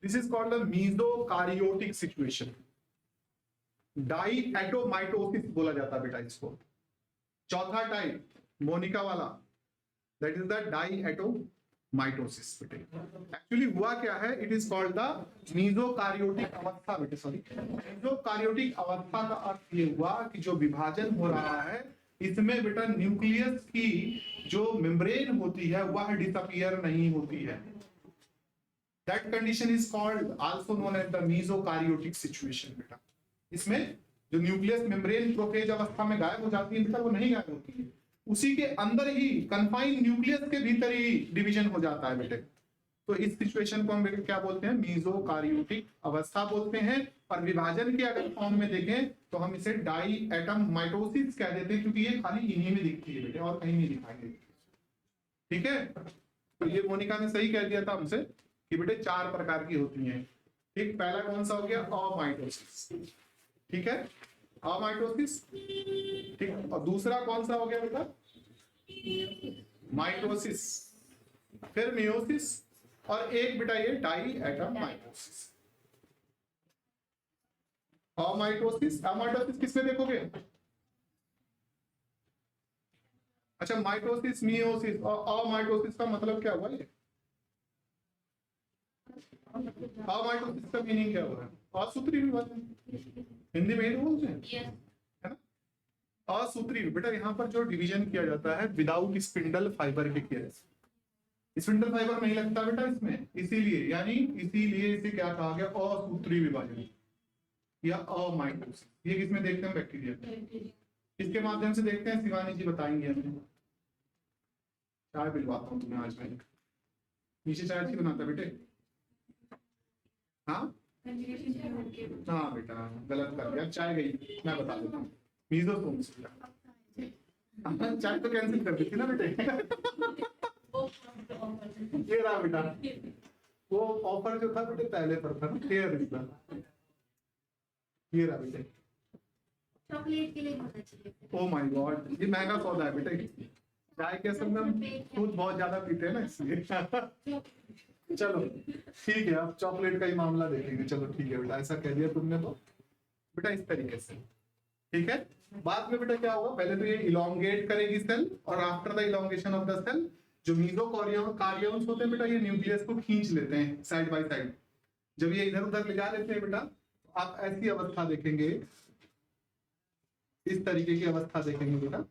this is called the mesokaryotic situation, डाइएटोमाइटोसिस बोला जाता है बेटा इसको। चौथा टाइप मोनिका वाला, दैट इज द डाइएटोमाइटोसिस बेटे। एक्चुअली हुआ क्या है, इट इज कॉल्ड द मीसोकारियोटिक अवस्था बेटे, सॉरी, मीसोकारियोटिक अवस्था का अर्थ ये हुआ कि जो विभाजन हो रहा है इसमें बेटा न्यूक्लियस की जो मेम्ब्रेन होती है वह डिसअपियर नहीं होती है। That condition is called also known as the mesokaryotic situation बेटा। इसमें जो न्यूक्लियस मेम्ब्रेन प्रोफेज अवस्था में गायब हो जाती है बेटा, वो नहीं गायब होती है, उसी के अंदर ही कन्फाइंड न्यूक्लियस के भीतर ही डिवीजन हो जाता है बेटे। तो इस सिचुएशन को हम बेटे क्या बोलते हैं, मीसोकारियोटिक अवस्था बोलते हैं। और विभाजन के अगर फॉर्म में देखें तो हम इसे डाई एटम माइटोसिस कह देते हैं, क्योंकि ये खाली इन्हीं में दिखती है बेटे और कहीं नहीं दिखाई देती। ठीक है, तो ये मोनिका ने सही कह दिया था हमसे कि बेटे 4 प्रकार की होती हैं। ठीक, पहला कौन सा हो गया, अमाइटोसिस। ठीक है, अमाइटोसिस। ठीक, और दूसरा कौन सा हो गया बेटा, माइटोसिस, फिर मियोसिस, और एक बेटा ये डाई एटम माइटोसिस। अमाइटोसिस, अमाइटोसिस किसमें देखोगे, अच्छा माइटोसिस, मियोसिस और अमाइटोसिस का मतलब क्या हुआ, ये अमाइटोसिस का मीनिंग क्या हुआ है, असूत्री विभाजन, हिंदी में ही बोलते हैं, है ना। असूत्री बेटा, यहाँ पर जो डिवीजन किया जाता है विदाउट स्पिंडल फाइबर के केस, स्पिंडल फाइबर नहीं लगता बेटा इसमें, इसीलिए यानी इसीलिए इसे क्या कहा गया, असूत्री विभाजन या अमाइटोसिस। ये किसमें देखते हैं, बैक्टीरिया, इसके माध्यम से देखते हैं, शिवानी जी बताएंगे हमें। चाय पिलवाता हूँ तुम्हें आज मैं, नीचे चाय अच्छी बनाता बेटे, हाँ हाँ बेटा, गलत कर दिया, चाय गई, मैं बता देता हूँ, मीजोसोम्स, चाय तो कैंसिल कर दी थी ना बेटे। ये रहा बेटा, वो ऑफर जो था बेटे पहले पर था ना, हेयर रिश्ता, ये रहा बेटे, चॉकलेट के लिए होना चाहिए। ओ माय गॉड, ये महंगा सौदा है बेटे, चाय के असल में हम खुद बहुत ज्यादा पीते हैं ना इसलिए। चलो ठीक है, अब चॉकलेट का ही मामला देखेंगे, चलो ठीक है बेटा, ऐसा कह दिया तुमने तो बेटा इस तरीके से। ठीक है, बाद में बेटा क्या होगा, पहले तो ये इलोंगेट करेगी सेल, और after the elongation of the cell जो मीसोकारियोन्स होते हैं बेटा, ये न्यूक्लियस को खींच लेते हैं साइड बाय साइड। जब ये इधर उधर ले जा लेते हैं बेटा, आप ऐसी अवस्था देखेंगे इस तरीके की अवस्था देखेंगे बेटा।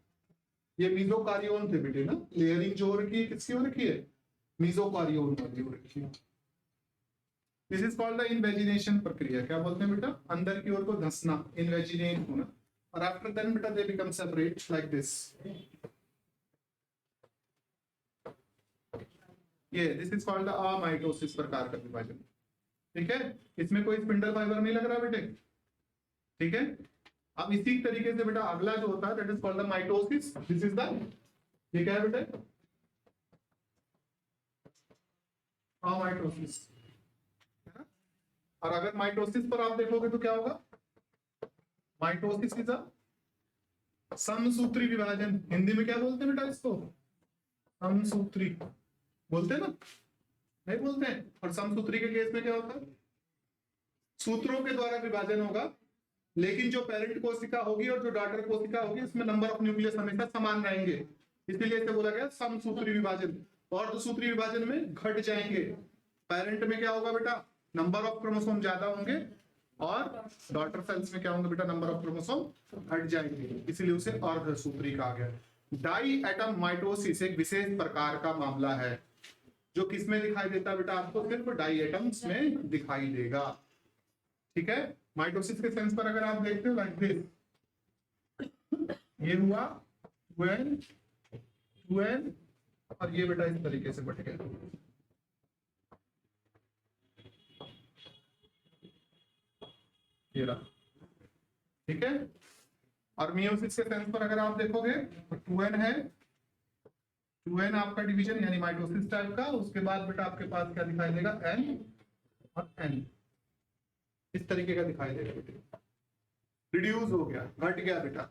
ये मीजोकारियोन थे बेटे ना, लेयरिंग जो हो रखी है किसकी हो रखी है, मीजोकारियोन वाली हो रखी है। This is called the invagination प्रक्रिया। क्या बोलते हैं बेटा, अंदर की ओर को धंसना, इनवेजिनेट होना। और आफ्टर देन बेटा they become separate like this. ये दिस इज कॉल्ड द अमाइटोसिस प्रकार का विभाजन। ठीक है, इसमें कोई स्पिंडल फाइबर नहीं लग रहा बेटे। ठीक है, अब इसी तरीके से बेटा अगला जो होता है that is called the mitosis. This is the, ये क्या है बेटे, अमाइटोसिस। और अगर माइटोसिस पर आप देखोगे तो क्या होगा, माइटोसिस इज अ समसूत्री विभाजन। हिंदी में क्या बोलते हैं बेटा इसको, समसूत्री बोलते हैं ना, नहीं बोलते हैं। और समसूत्री के केस में क्या होता है, सूत्रों के द्वारा विभाजन होगा, लेकिन जो पेरेंट कोशिका होगी और जो डॉटर कोशिका होगी इसमें नंबर ऑफ न्यूक्लियस हमेशा समान रहेंगे, इसीलिए इसे बोला गया समसूत्री विभाजन। और सूत्री विभाजन में घट जाएंगे। पेरेंट में क्या होगा बेटा, नंबर ऑफ क्रोमोसोम ज्यादा होंगे, और डॉटर सेल्स में क्या होंगे बेटा, नंबर ऑफ क्रोमोसोम घट जाएंगे, इसीलिए उसे अर्धसूत्री कहा गया। डाई एटम माइटोसिस एक विशेष प्रकार का मामला है, जो किसमें दिखाई देता है बेटा, आपको सिर्फ डाई एटम्स में दिखाई देगा। ठीक है, माइटोसिस के सेंस पर अगर आप देखते हो लाइक दिस, ये हुआ 2n और ये बेटा इस तरीके से बढ़ गया। ये रहा। ठीक है, और मियोसिस के सेंस पर अगर आप देखोगे तो 2n है, 2n आपका डिवीजन यानी माइटोसिस टाइप का। उसके बाद बेटा आपके पास क्या दिखाई देगा, n और n इस तरीके का दिखाई देगा बेटा, रिड्यूस हो गया, घट गया बेटा।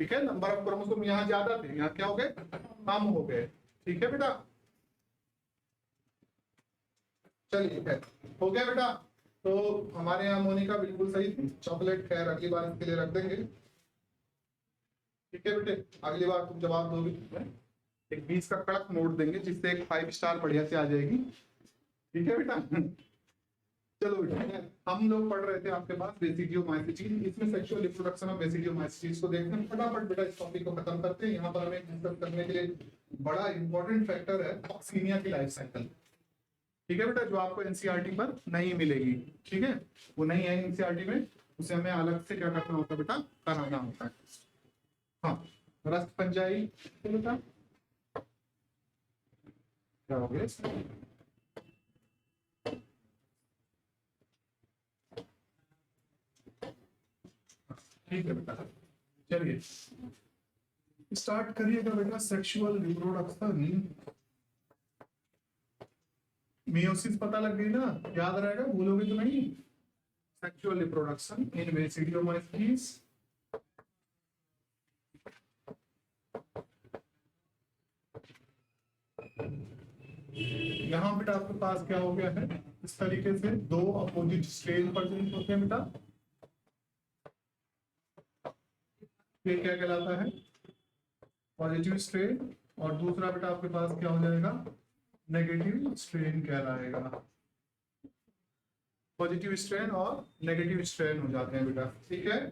ठीक है, नंबर ऑफ क्रोमोसोम यहाँ ज्यादा थे, यहाँ क्या हो गए, कम हो गए। ठीक है बेटा, चलिए हो गया बेटा। तो हमारे यहाँ मोनिका बिल्कुल सही थी, चॉकलेट खैर अगली बार इसके लिए रख देंगे। ठीक है बेटे, अगली बार तुम जवाब दोगे एक 20 का कड़क नोट देंगे, जिससे एक 5 स्टार बढ़िया से आ जाएगी। ठीक है बेटा, चलो बेटा, हम लोग पढ़ रहे थे आपके पास बेसिडियोमाइसिटीज, इसमें सेक्सुअल रिप्रोडक्शन ऑफ बेसिडियोमाइसिटीज को देखते हैं। फटाफट बेटा इस टॉपिक को खत्म करते हैं। यहाँ पर हमें डिस्कस करने के लिए बड़ा इंपॉर्टेंट फैक्टर है कॉक्सीनिया की लाइफ साइकिल। ठीक है बेटा, जो आपको एनसीईआरटी पर नहीं मिलेगी। ठीक है, वो नहीं है एनसीईआरटी में, उसे हमें अलग से क्या करना होता है बेटा, कराना होता है। हाँ, रक्त पंजाई बेटा क्या हो गया, ठीक है बेटा। चलिए स्टार्ट करिएगा बेटा। सेक्सुअल रिप्रोडक्शन, मियोसिस पता लग गई ना, याद रहेगा, भूलोगे तो नहीं। सेक्सुअल रिप्रोडक्शन इन बेसिडियोमाइसिटीज, यहाँ बेटा आपके पास क्या हो गया है, इस तरीके से दो अपोजिट स्ट्रेन प्रेजेंट होते हैं बेटा। ये क्या कहलाता है, पॉजिटिव स्ट्रेन, और दूसरा बेटा आपके पास क्या हो जाएगा, नेगेटिव स्ट्रेन कहलाएगा। पॉजिटिव स्ट्रेन और नेगेटिव स्ट्रेन हो जाते हैं बेटा। ठीक है,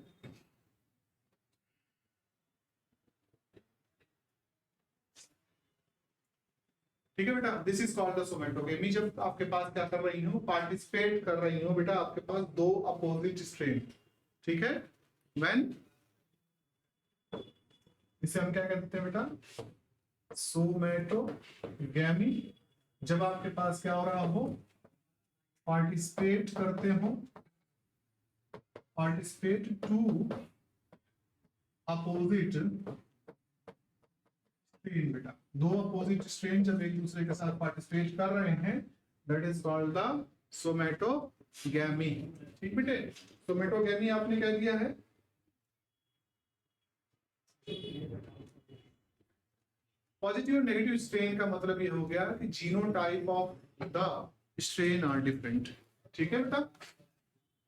ठीक है बेटा, this is called the somatogamy. जब आपके पास क्या कर रही हूँ, पार्टिसिपेट कर रही हूँ बेटा आपके पास दो अपोजिट स्ट्रेन। ठीक है, व्हेन, इसे हम क्या कहते हैं बेटा, सोमेटोगेमी। जब आपके पास क्या हो रहा हो, पार्टिसिपेट करते हो, पार्टिसिपेट टू अपोजिट स्ट्रेन बेटा। दो अपोजिट स्ट्रेन जब एक दूसरे के साथ पार्टिसिपेट कर रहे हैं, that is called the somatogamy. ठीक बेटे, सोमेटोगेमी आपने क्या दिया है, पॉजिटिव और नेगेटिव स्ट्रेन का मतलब ये हो गया कि genotype of the strain are different. ठीक है बेटा,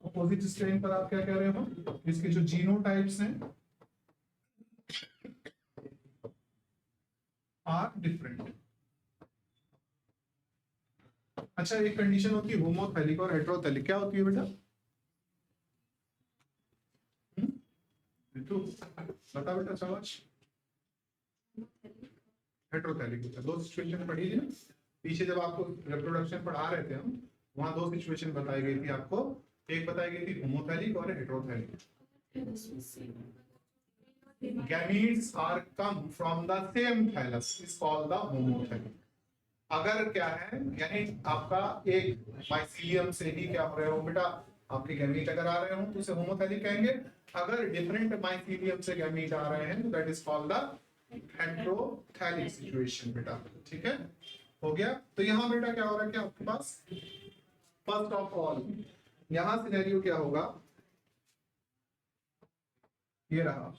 अपोजिट स्ट्रेन पर आप क्या कह रहे हो, इसके जो जीनोटाइप्स हैं आर डिफरेंट। अच्छा, एक कंडीशन होती है होमोथैलिक और हेटेरोथैलिक। क्या होती है बेटा, बता बेटा समझ। हेट्रोथैलिक होता है, दो सिचुएशन पढ़ी थी ना पीछे जब आपको रिप्रोडक्शन पढ़ा रहे थे हम, वहां दो सिचुएशन बताई गई थी आपको, एक बताई गई थी होमोथैलिक और heterothallic. gametes are come from the same thallus is called the homothelic। अगर क्या है यानी आपका एक माइसीलियम से ही क्या हो रहे हो बेटा, आपके गैमीट अगर आ रहे हो तो उसे होमोथैलिक कहेंगे। अगर डिफरेंट माइसीलियम से गैमीट आ रहे हैं तो that is called the heterothallic situation बेटा। ठीक है, हो गया। तो यहाँ बेटा क्या हो रहा है, क्या आपके पास फर्स्ट ऑफ ऑल यहाँ सिनेरियो क्या होगा, ये रहा।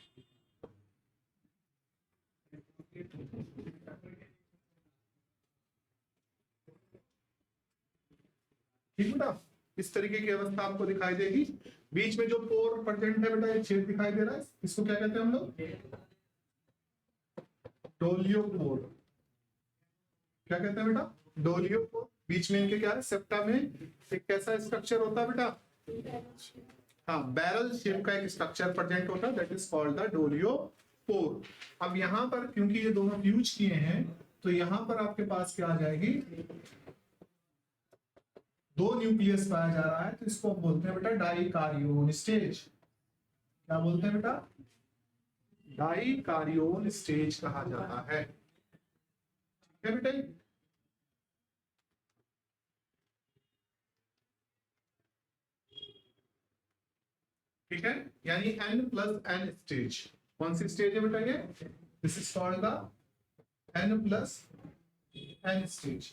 ठीक बेटा, इस तरीके की अवस्था आपको दिखाई देगी। बीच में जो पोर प्रेजेंट है बेटा, ये छेद दिखाई दे रहा है, इसको क्या कहते हैं हम लोग, डोलियोपोर। क्या कहते हैं बेटा, डोलियोपोर। बीच में इनके क्या है, सेप्टा में एक कैसा स्ट्रक्चर होता है बेटा, हाँ बैरल शेप का एक स्ट्रक्चर प्रेजेंट होता है, दैट इज कॉल्ड द डोलियोपोर। अब यहाँ पर क्योंकि ये दोनों फ्यूज किए हैं तो यहाँ पर आपके पास क्या आ जाएगी, दो न्यूक्लियस पाया जा रहा है, तो इसको हम बोलते हैं बेटा डाइकार्योन स्टेज। क्या बोलते हैं बेटा, डाइकार्योन स्टेज कहा जाता है। ठीक है बेटा, ठीक है, यानी n+n स्टेज। कौन सी स्टेज है बेटा ये, this is called the n+n stage.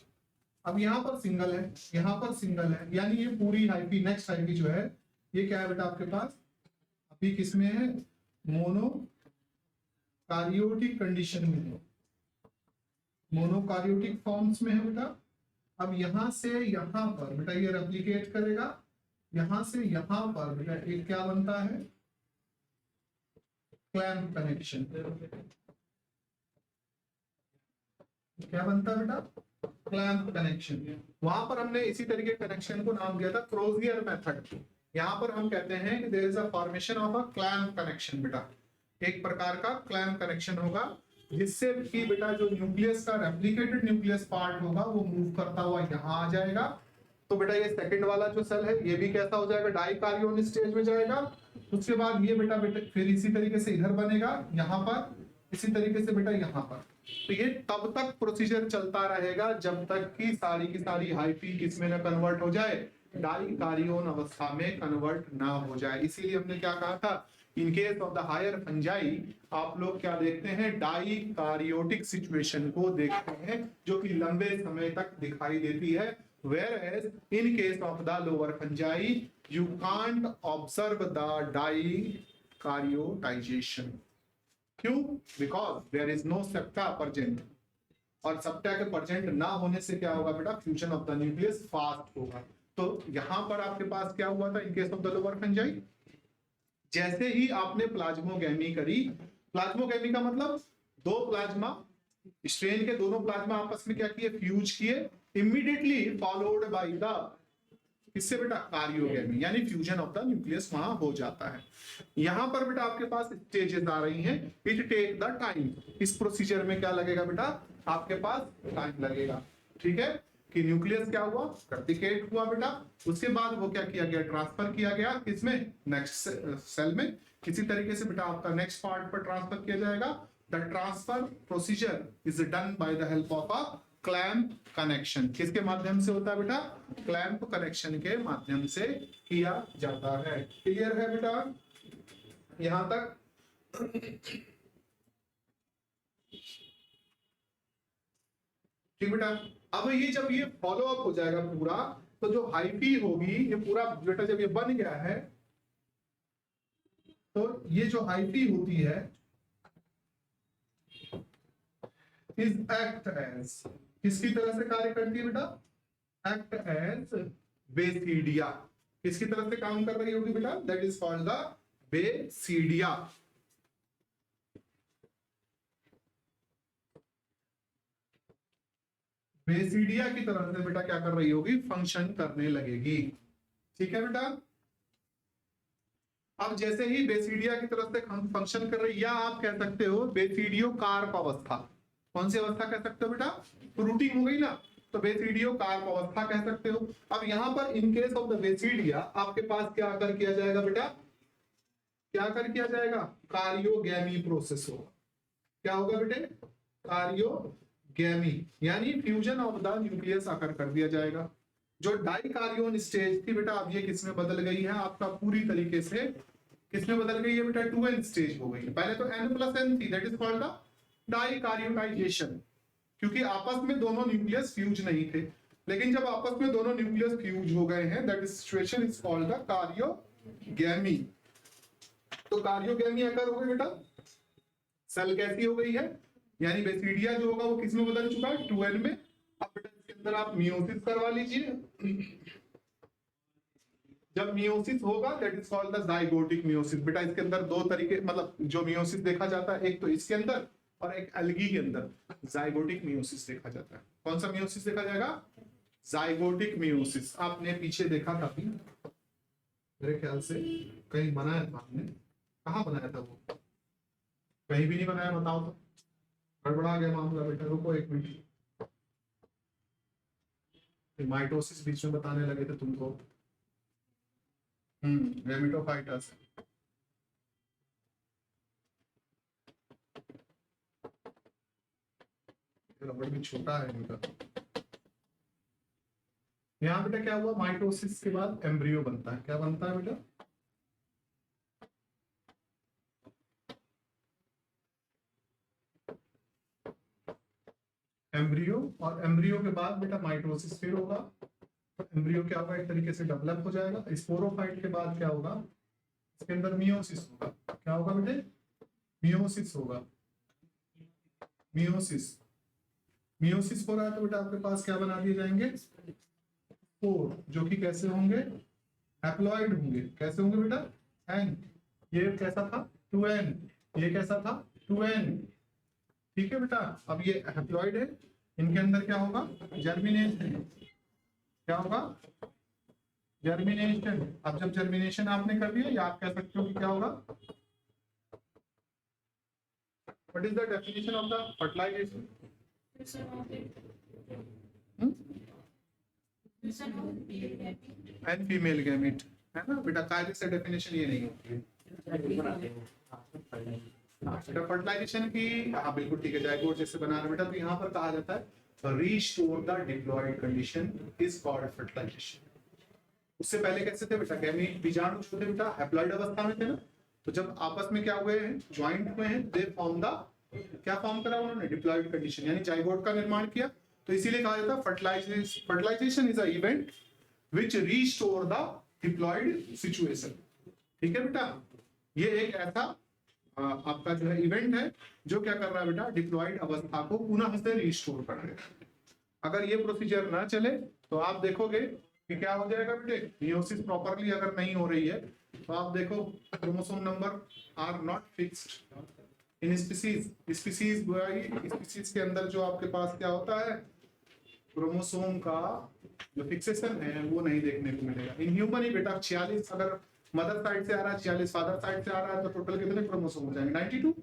अब यहाँ पर सिंगल है, यहाँ पर सिंगल है, यानी ये पूरी हाइपी, नेक्स्ट हाइपी जो है ये क्या है बेटा आपके पास, अभी किसमें है, मोनो कार्योटिक कंडीशन में है, मोनो कार्योटिक फॉर्म्स में है बेटा। अब यहाँ से यहाँ पर बेटा ये रेप्लिकेट करेगा, यहाँ से यहाँ पर बेटा एक क्या बनता है, क्लैंप कनेक्शन। क्या बनता है बेटा, क्लैंप कनेक्शन। वहां पर हमने इसी तरीके कनेक्शन को नाम दिया था क्रोजियर मेथड। यहाँ पर हम कहते हैं कि there is a formation of a clamp connection बेटा, एक प्रकार का क्लैंप कनेक्शन होगा जिससे कि बेटा जो न्यूक्लियस का रेप्लिकेटेड न्यूक्लियस पार्ट होगा वो मूव करता हुआ यहाँ आ जाएगा। तो बेटा ये सेकंड वाला जो सेल है ये भी कैसा हो जाएगा, डाइकार्योन स्टेज में जाएगा। उसके बाद ये बेटा फिर इसी तरीके से इधर बनेगा, यहाँ पर इसी तरीके से बेटा यहाँ पर। तो ये तब तक प्रोसीजर चलता रहेगा जब तक कि सारी की सारी हाइफी किसमें ना कन्वर्ट हो जाए, डाइकार्योन अवस्था में कन्वर्ट ना हो जाए। इसीलिए हमने क्या कहा था, in case of the higher fungi आप लोग क्या देखते हैं, डाइकार्योटिक सिचुएशन को देखते हैं जो कि लंबे समय तक दिखाई देती है। whereas in case of the lower fungi you can't observe the dicaryotization। क्यों, because there is no septa present, और सेप्टा के प्रेजेंट ना होने से क्या होगा बेटा, fusion of the nucleus fast होगा। तो यहां पर आपके पास क्या हुआ था in case of the lower fungi, जैसे ही आपने प्लाज्मोगैमी करी, प्लाज्मोगैमी का मतलब दो प्लाज्मा स्ट्रेन के दोनों प्लाज्मा आपस में क्या किए, फ्यूज किए, इमीडिएटली फॉलोड बाय द इससे बेटा कार्योगैमी, यानी फ्यूजन ऑफ द न्यूक्लियस वहां हो जाता है। यहां पर बेटा आपके पास स्टेजेस आ रही हैं, इट टेक द टाइम। इस प्रोसीजर में क्या लगेगा बेटा, आपके पास टाइम लगेगा। ठीक है, कि न्यूक्लियस क्या हुआ, रेप्लिकेट हुआ बेटा, उसके बाद वो क्या किया गया, ट्रांसफर किया गया किसमें, नेक्स्ट सेल में। किसी तरीके से बेटा आपका नेक्स्ट पार्ट पर ट्रांसफर किया जाएगा। The transfer procedure is done by the help of a clamp connection. किसके माध्यम से होता है बेटा, क्लैंप कनेक्शन के माध्यम से किया जाता है। क्लियर है बेटा यहां तक, ठीक बेटा। अब ये जब ये फॉलो अप हो जाएगा पूरा, तो जो हाइफी होगी ये पूरा बेटा जब ये बन गया है, तो ये जो हाइफी होती है इज एक्ट एज, किसकी तरह से कार्य करती है बेटा, एक्ट एज बेसिडिया। किसकी तरह से काम कर रही होगी बेटा, that is called the basidia. Basidia की तरह से बेटा क्या कर रही होगी, फंक्शन करने लगेगी। ठीक है बेटा, अब जैसे ही बेसिडिया की तरफ से फंक्शन कर रही है, या आप कह सकते हो बेसिडियो कार्प अवस्था। कौन सी अवस्था कह सकते हो बेटा? फ्रूटिंग हो गई ना, तो बेसिडियो कार्प अवस्था कह सकते हो। अब यहाँ पर इन केस ऑफ द बेसिडिया आपके पास क्या आकर किया जाएगा बेटा? क्या कर किया जाएगा? कार्योगैमी प्रोसेस होगा। क्या होगा बेटे? कार्योगैमी, यानी फ्यूजन ऑफ द न्यूक्लियस आकर कर दिया जाएगा। जो डाइकार्योन स्टेज थी बेटा, अब ये किसमें बदल गई है? आपका पूरी तरीके से किसमें बदल गई है बेटा? 2n स्टेज हो गई है। पहले तो n+n थी, दैट इज कॉल्ड द डाइकार्योटाइजेशन, क्योंकि आपस में दोनों न्यूक्लियस फ्यूज नहीं थे। लेकिन जब आपस में दोनों न्यूक्लियस फ्यूज हो गए हैं, that situation is called the karyogamy. तो कार्योगैमी अगर हो गई बेटा, सेल कैसी हो गई है? यानी बेसिडिया जो होगा वो किसमें बदल चुका है? 2n में। अब बेटा इसके अंदर आप मियोसिस करवा लीजिए। जब मियोसिस होगा that is called the zygotic meiosis. बेटा इसके अंदर दो तरीके, मतलब जो मियोसिस देखा जाता है, एक तो इसके अंदर और एक एल्गी के अंदर जाइगोटिक मियोसिस देखा जाता है। कौन सा मियोसिस देखा जाएगा? Zygotic meiosis. आपने पीछे देखा था भी, मेरे ख्याल से कहीं बनाया था आपने। कहाँ बनाया था वो? कहीं भी नहीं बनाया, बताओ तो। गड़बड़ा गया मामला बेटा, रुको एक मिनट। माइटोसिस बीच में बताने लगे थे तुमको। गैमेटोफाइटस। रबड़ भी छोटा है इनका। यहाँ बेटा क्या हुआ? माइटोसिस के बाद एम्ब्रियो बनता है। क्या बनता है बेटा? एम्ब्रियो। और एम्ब्रियो के बाद बेटा माइटोसिस फिर होगा। तो एम्ब्रियो क्या होगा? एक तरीके से डेवलप हो जाएगा। स्पोरोफाइट के बाद क्या होगा? इसके अंदर मियोसिस होगा। क्या होगा बेटे? मियोसिस होगा। मियोसिस। मियोसिस हो रहा है तो बेटा आपके पास क्या बना दिए जाएंगे? स्पोर, जो कि कैसे होंगे? हैप्लॉइड होंगे। कैसे होंगे बेटा? एन। ये कैसा था? 2n। ये कैसा था? 2n। ठीक है बेटा। अब ये हैप्लॉइड है, इनके अंदर क्या होगा? जर्मिनेशन। क्या होगा? जर्मिनेशन। अब जब जर्मिनेशन आपने कर दिया, या आप कह सकते हो कि क्या होगा? What is the definition of the fertilization? And female gamete, है ना बेटा? कायदे से डेफिनेशन ये नहीं होती है बेटा फर्टिलाइजेशन की। हाँ बिल्कुल ठीक है, जाइगोट जैसे बनाना बेटा। तो यहाँ पर कहा जाता है restore the diploid condition is called fertilization. उससे पहले कैसे थे बेटा? गैमीट बीजाणु जो थे बेटा हैप्लॉइड अवस्था में थे ना, तो जब आपस में क्या हुए हैं? ज्वाइंट हुए हैं, दे फॉर्म द, क्या फॉर्म करा उन्होंने? डिप्लॉयड कंडीशन, यानी जाइगोट का निर्माण किया। तो इसीलिए कहा जाता है fertilization is a event which restore the diploid situation. ठीक है बेटा, ये एक ऐसा आपका जो है इवेंट है जो क्या कर रहा है बेटा? डिप्लॉयड अवस्था को पुनः से रिस्टोर कर रहा है। अगर ये प्रोसीजर ना चले तो आप देखोगे कि क्या हो जाएगा बेटे? मियोसिस प्रॉपरली अगर नहीं हो रही है तो आप देखो chromosome number are not fixed in species. Species के अंदर जो आपके पास क्या होता है? क्रोमोसोम का जो फिक्सेशन है वो नहीं देखने को मिलेगा। इन ह्यूमन ही बेटा 46 अगर मदर साइड से आ रहा है, 46 फादर साइड से आ रहा है, तो टोटल कितने क्रोमोसोम हो जाएंगे? 92।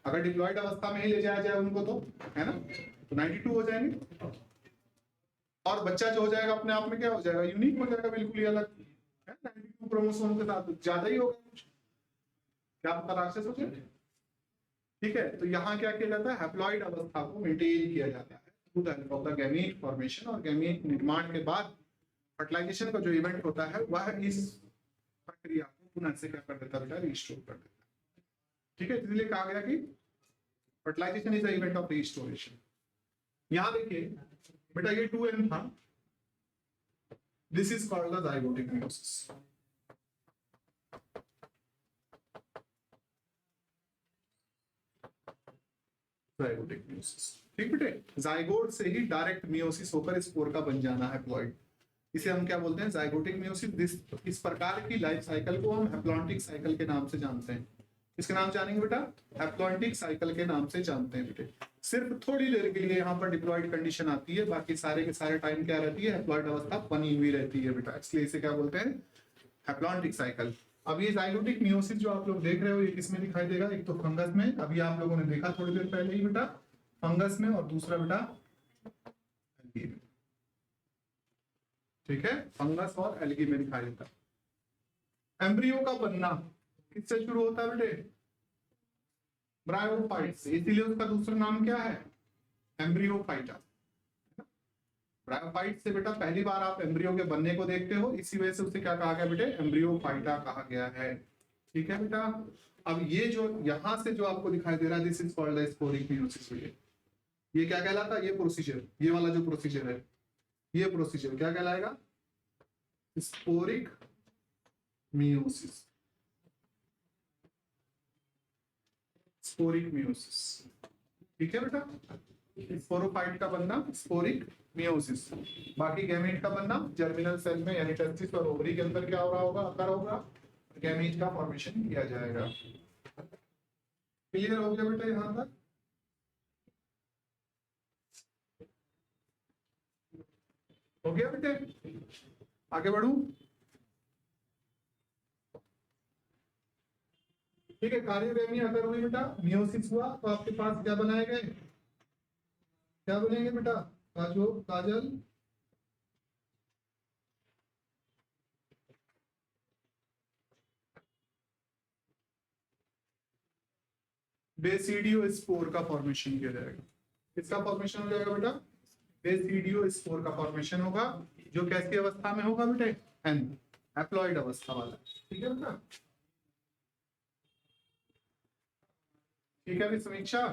अगर डिप्लॉयड अवस्था में ही ले जाया जाए उनको तो, है ना, तो 92 हो जाएंगे। और बच्चा जो हो जाएगा अपने आप में क्या हो जाएगा? यूनिक हो जाएगा, बिल्कुल ही अलग है। 92 क्रोमोसोम के साथ ज्यादा ही होगा कुछ, क्या पता राक्षस हो जाए। ठीक है, तो यहाँ क्या किया जाता है? हैप्लॉइड अवस्था को मेंटेन किया जाता है through the help of the gamete formation. और गैमीट निर्माण के बाद फर्टिलाइजेशन का जो इवेंट होता है वह इस प्रक्रिया को पुनः से क्या कर देता है? रिस्टोर कर देता है। ठीक है, इसलिए कहा गया कि fertilization is the event of restoration. यहां देखिए बेटा, ये 2n था, this is called the zygotic meiosis. Zygotic meiosis. ठीक बेटे, जाइगोट से ही डायरेक्ट मियोसिस होकर स्पोर का बन जाना हैप्लॉइड, इसे हम क्या बोलते हैं? Zygotic meiosis. इस प्रकार की लाइफ साइकिल को हम हैप्लॉन्टिक साइकिल के नाम से जानते हैं। इसके नाम जानेंगे बेटा? हैप्लॉन्टिक साइकिल के नाम से जानते हैं बेटे। सिर्फ थोड़ी देर के लिए यहाँ पर डिप्लॉयड कंडीशन आती है, बाकी सारे के सारे टाइम क्या रहती है? हैप्लॉइड अवस्था बनी हुई रहती है बेटा, इसलिए इसे क्या बोलते हैं? Haplontic cycle. अब ये जाइगोटिक मियोसिस जो आप लोग देख रहे हो ये किसमें दिखाई देगा? एक तो फंगस में, अभी आप लोगों ने देखा थोड़ी देर पहले ही बेटा, फंगस में, और दूसरा बेटा एल्गी में। ठीक है, फंगस और एल्गी में दिखाई देता है। एम्ब्रियो का बनना किससे शुरू होता है बेटे? ब्रायोफाइट से, इसीलिए उसका दूसरा नाम क्या है? एम्ब्रियोफाइटा। ब्रायोफाइट से बेटा पहली बार आप एम्ब्रियो के बनने को देखते हो, इसी वजह से उसे क्या कहा गया बेटे? एम्ब्रियोफाइटा कहा गया है। ठीक है बेटा, अब ये जो यहां से जो आपको दिखाई दे रहा है, this is called the sporic meiosis. ये क्या कहलाता है? ये प्रोसीजर, ये वाला जो प्रोसीजर है, ये प्रोसीजर क्या कहलाएगा? Sporic meiosis. Sporic meiosis. ठीक है बेटा, स्पोरोफाइट का बनना स्पोरिक मियोसिस। बाकी गैमेट का बनना जर्मिनल सेल में यानी टेस्टिस और ओवरी के अंदर क्या हो रहा होगा? अकर होगा, गैमेट का फॉर्मेशन किया जाएगा। क्लियर हो गया बेटा यहां तक? हो गया बेटे? आगे बढ़ू? ठीक है, कार्योगेमी अगर हुई बेटा, मियोसिस हुआ, तो आपके पास क्या बनाए गए? क्या बनेंगे बेटा? काजो, काजल, बेसिडियो स्पोर का फॉर्मेशन किया जाएगा। किसका फॉर्मेशन हो जाएगा बेटा? बेसिडियो स्पोर का फॉर्मेशन होगा, जो कैसी अवस्था में होगा बेटे? एन एप्लॉइड अवस्था वाला। ठीक है बेटा? ठीक है अभी समीक्षा,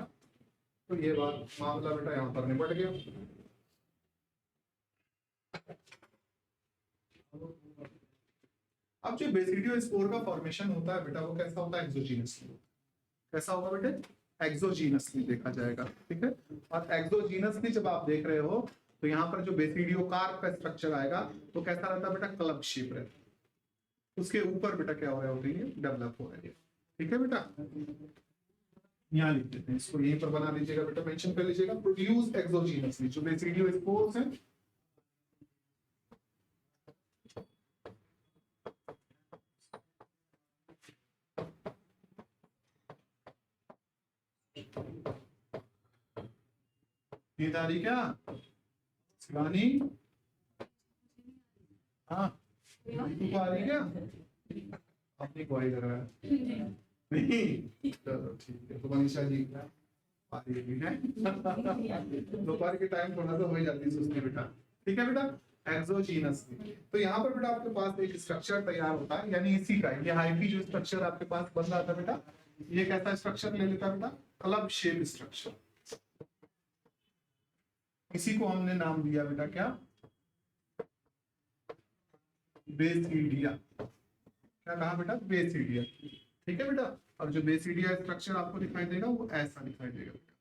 तो ये बात मामला बेटा यहाँ पर निपट गया। अब जो बेसिडियो स्पोर का फॉर्मेशन होता है बेटा, वो कैसा होता है? एक्सोजीनसली। कैसा होगा बेटे? एक्सोजीनसली देखा जाएगा। ठीक है, और एक्सोजीनसली जब आप देख रहे हो तो यहाँ पर जो बेसिडियो कार्प का स्ट्रक्चर आएगा तो कैसा रहता है बेटा? क्लब शेप रहता है। उसके ऊपर बेटा क्या हो रहा है? डेवलप हो रहा है। ठीक है बेटा, यहाँ लिख देते हैं इसको, यहीं पर बना लीजिएगा बेटा, मेंशन कर लीजिएगा। प्रोड्यूस एक्सोजीनसली, जो बेसिडियो स्पोर्स हैं ये तारीख क्या शिवानी? हाँ तुमको आ रही है क्या? अपनी क्वारी कर रहा है नहीं? चलो ठीक है, तो मनीषा जी आ रही है दोपहर के टाइम थोड़ा सा हो ही जाती है सुस्ती बेटा। ठीक है बेटा, एक्सोजीनस। तो यहाँ पर बेटा आपके पास एक स्ट्रक्चर तैयार होता है, यानी इसी का ये हाइफी जो स्ट्रक्चर आपके पास बन रहा था बेटा, ये कैसा स्ट्रक्चर ले लेता बेटा? Club shape structure. इसी को हमने नाम दिया बेटा क्या? बेसिडिया। क्या कहा बेटा? बेसिडिया। ठीक है बेटा, और जो बेसिडिया स्ट्रक्चर आपको दिखाई देगा वो ऐसा दिखाई देगा बेटा।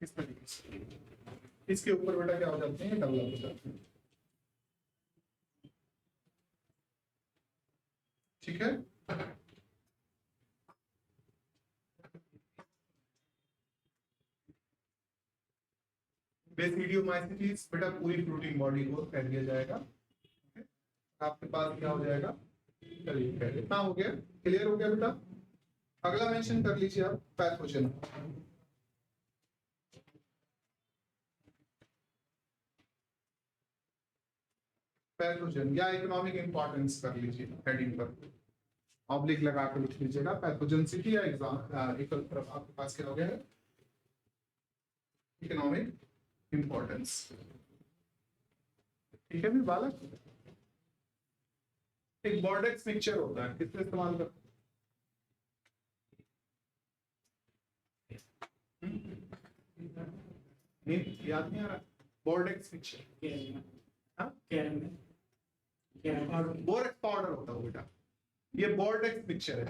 इस तरीके से इसके ऊपर बेटा क्या हो जाते हैं? डेवलप हो जाते हैं। ठीक है, बेसिडियोमाइसिस बेटा पूरी प्रोटीन बॉडी को कह दिया जाएगा। आपके पास क्या हो जाएगा? चलिए इतना हो गया, क्लियर हो गया बेटा? अगला मेंशन कर लीजिए आप, पैथोजन। पैथोजन या इकोनॉमिक इंपॉर्टेंस कर लीजिए, हेडिंग पर ऑब्लिक लगा कर लिख लीजिएगा पैथोजेनिसिटी या एग्जाम एक तरफ आपके पास क्या हो गया है? Economic importance. ठीक है भी बालक, एक बॉर्डेक्स पिक्चर होता है, किससे इस्तेमाल कर? नहीं याद नहीं आ रहा? बॉर्डेक्स पिक्चर, बोरेक्स पाउडर होता है बेटा, ये बॉर्डेक्स पिक्चर है।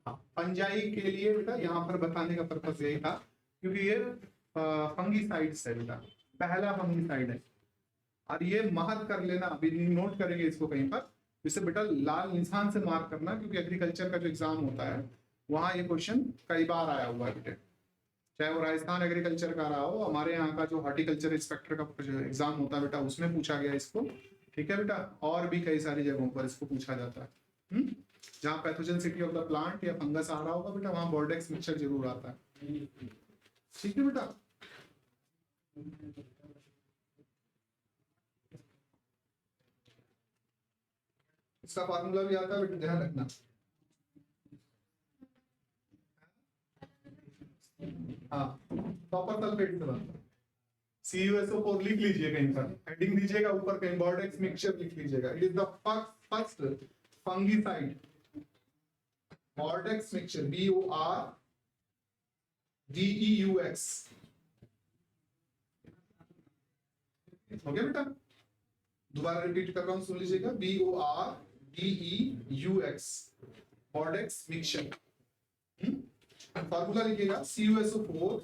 फंजाई के लिए बेटा यहाँ पर बताने का पर्पस यही था, क्योंकि ये फंगीसाइड्स है बेटा, पहला फंगीसाइड है। और ये महत्व कर लेना, अभी नोट करेंगे इसको कहीं पर, जिससे बेटा लाल निशान से मार्क करना, क्योंकि एग्रीकल्चर का जो एग्जाम होता है वहां ये क्वेश्चन कई बार आया हुआ है बेटे। चाहे वो राजस्थान एग्रीकल्चर का रहा हो, हमारे यहाँ का जो हॉर्टिकल्चर इंस्पेक्टर का जो एग्जाम होता है बेटा उसमें पूछा गया इसको। ठीक है बेटा, और भी कई सारी जगहों पर इसको पूछा जाता है। जहाँ पैथोजेनिसिटी ऑफ द प्लांट या फंगस आ रहा होगा बेटा वहाँ बॉर्डेक्स मिक्सचर जरूर आता है। ठीक है बेटा। इसका फार्मूला भी आता है बेटा, ध्यान रखना। हाँ, कॉपर सल्फेट से बनता है। CuSO4 लिख लीजिए कहीं पर, हेडिंग दीजिएगा ऊपर कहीं बॉर्डेक्स मिक्सचर लिख लीजिएगा। It is the first fungicide Bordeaux mixture, BORDEUX। हो गया बेटा, दोबारा रिपीट कर रहा हूं, सुन लीजिएगा, BORDEUX बॉर्डेक्स मिक्सचर। फॉर्मूला लिखिएगा CuSO4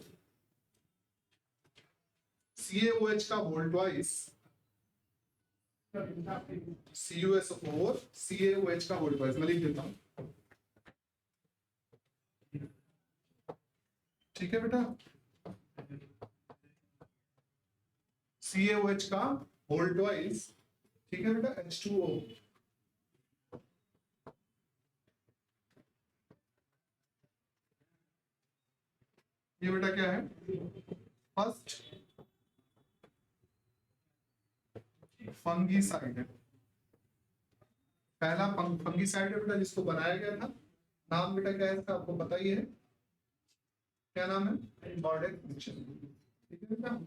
CaOH का होल ट्वाइस, CuSO4 CaOH का होल ट्वाइस। मैं लिख देता हूं, ठीक है बेटा। CaOH का होल ट्वाइस, ठीक है बेटा, H2O। ये बेटा क्या है, फर्स्ट फंगीसाइड है, पहला फंगीसाइड है बेटा जिसको बनाया गया था। नाम बेटा क्या है इसका, आपको पता ही है, क्या नाम है, बॉर्डेक्स मिक्सचर। ठीक है बेटा।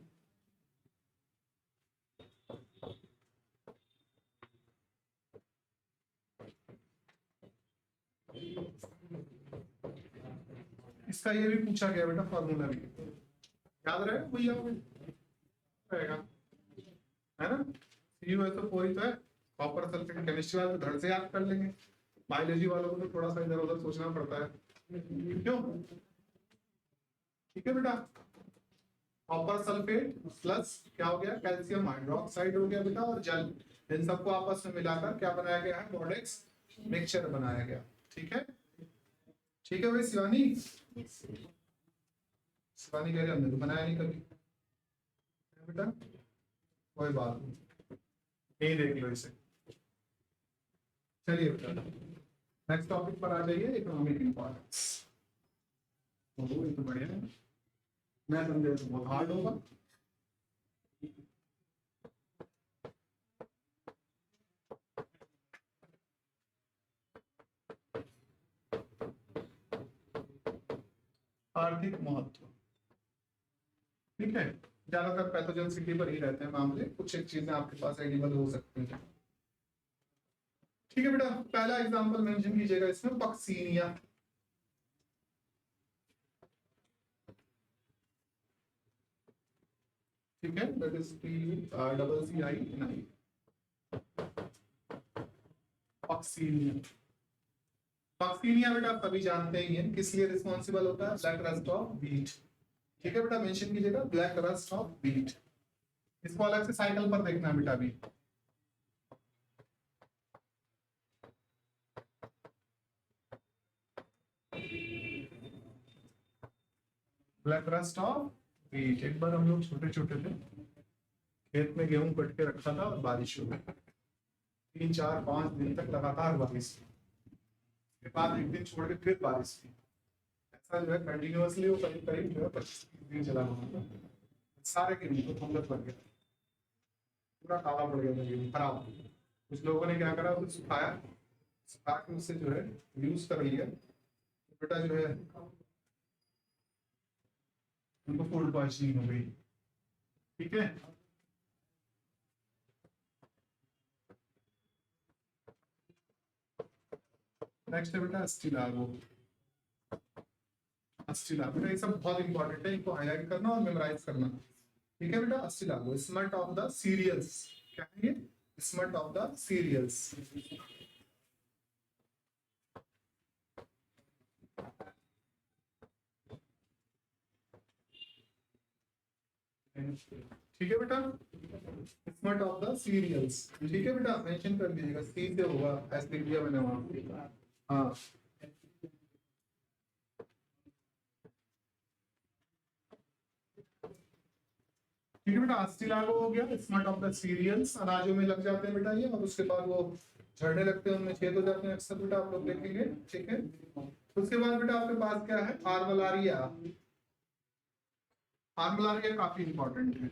इसका ये भी पूछा गया बेटा, फॉर्मूला भी याद रहेगा भैया, रहेगा है ना। CuSO4 ही तो है, कॉपर सल्फेट। केमिस्ट्री वाले तो धड़ से याद कर लेंगे, बायोलॉजी वालों को तो थोड़ा सा इधर उधर सोचना पड़ता है, क्यों। ठीक है बेटा, कॉपर सल्फेट प्लस क्या हो गया, कैल्शियम हाइड्रोक्साइड हो गया बेटा, और जल, इन सबको आपस में मिलाकर क्या बनाया गया है, बॉर्डेक्स मिक्सचर बनाया गया। ठीक है, ठीक है भाई। शिवानी, शिवानी कह रहे हमने तो बनाया नहीं कभी बेटा, कोई बात नहीं, यही देख लो इसे। चलिए बेटा, नेक्स्ट टॉपिक पर आ जाइए, इकोनॉमिक इंपॉर्टेंस। ये तो बढ़िया है, मैं समझे तो बहुत हार्ड होगा। आर्थिक महत्व, ठीक है, ज्यादातर पैथोजेनिसिटी पर ही रहते हैं मामले, कुछ एक चीजें आपके पास एडिबल हो सकती हैं। ठीक है बेटा, पहला एग्जांपल मेंशन कीजिएगा इसमें, पक्सीनिया। ठीक है, that is PCCI। Puccinia, Puccinia बेटा सभी जानते ही हैं, किस लिए रिस्पॉन्सिबल होता है, ब्लैक रस्ट ऑफ व्हीट। ठीक है बेटा, मेंशन कीजिएगा ब्लैक रस्ट ऑफ व्हीट। इसको अलग से साइकिल पर देखना बेटा अभी। ब्लैक रस्ट ऑफ व्हीट, एक बार हम लोग छोटे छोटे थे, खेत में गेहूं कट के रखा था और बारिश हो गई, 3 4 5 दिन तक लगातार बारिश, के बाद एक दिन छोड़ के फिर बारिश की। ऐसा जो है कंटिन्यूअसली वो करीब करीब जो है 25 दिन चला हुआ, सारे गेहूं को फंगस लग गया, पूरा काला पड़ गया गेहूं, खराब। कुछ लोगों ने क्या करा, उसे सुखाया, सुखा के उससे जो है यूज कर लिया, बेटा जो है उनको फूड पॉइजनिंग हो गई। ठीक है, नेक्स्ट है बेटा अस्टिलागो। अस्टिलागो बेटा ये सब बहुत इंपॉर्टेंट है, इनको हाईलाइट करना और मेमोराइज करना। ठीक है बेटा, Ustilago, smut of the cereals. क्या है ये, स्मट ऑफ द सीरियल्स। ठीक है बेटा, स्मट ऑफ द सीरियल्स। ठीक है बेटा, मेंशन कर दीजिएगा, सी से होगा, ऐसे लिख दिया मैंने वहां। हाँ, ठीक है बेटा, अस्टिलागो हो गया, स्मट ऑफ द सीरियल्स, अनाजों में लग जाते हैं बेटा ये, और उसके बाद वो झड़ने लगते हैं, उनमें छेद हो जाते हैं अक्सर बेटा, आप लोग देखेंगे। ठीक है, उसके बाद बेटा आपके पास क्या है, आर्मलारिया। आर्मलारिया काफी इंपॉर्टेंट है।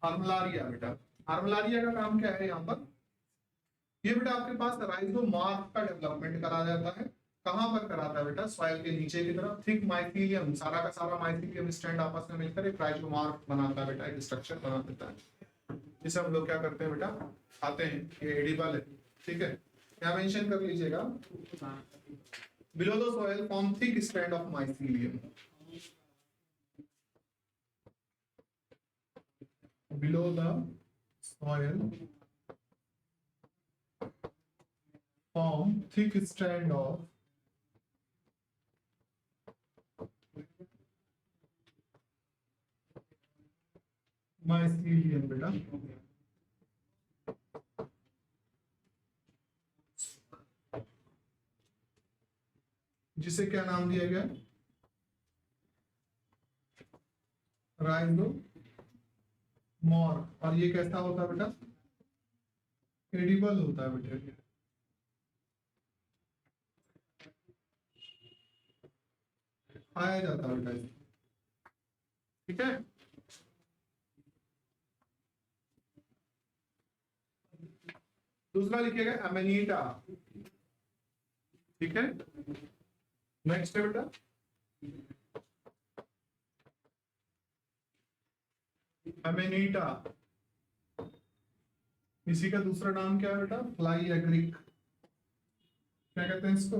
आर्मलारिया बेटा, आर्मलारिया का काम क्या है यहाँ पर, ये बेटा आपके पास राइजोमार्फ का डेवलपमेंट करा जाता है। कहां पर कराता है बेटा, सॉइल के नीचे की तरफ, थिक माइसीलियम, सारा का सारा माइसीलियम स्ट्रैंड आपस में मिलकर एक राइजोमार्फ बनाता है बेटा, एक स्ट्रक्चर बना देता है, जिसे हम लोग क्या करते हैं बेटा, खाते हैं, ये एडिबल है। ठीक है, क्या मेंशन कर लीजिएगा, below the soil form thick strand of mycelium, below the soil form thick strand of mycelium बेटा, जिसे क्या नाम दिया गया, राइजोमॉर्फ। और ये कैसा होता है बेटा, एडिबल होता है बेटा, खाया जाता है बेटा इसे। ठीक है, दूसरा लिखिएगा एमेनिटा। ठीक है, नेक्स्ट है बेटा एमेनिटा, इसी का दूसरा नाम क्या है बेटा, फ्लाई एग्रिक। क्या कहते हैं इसको,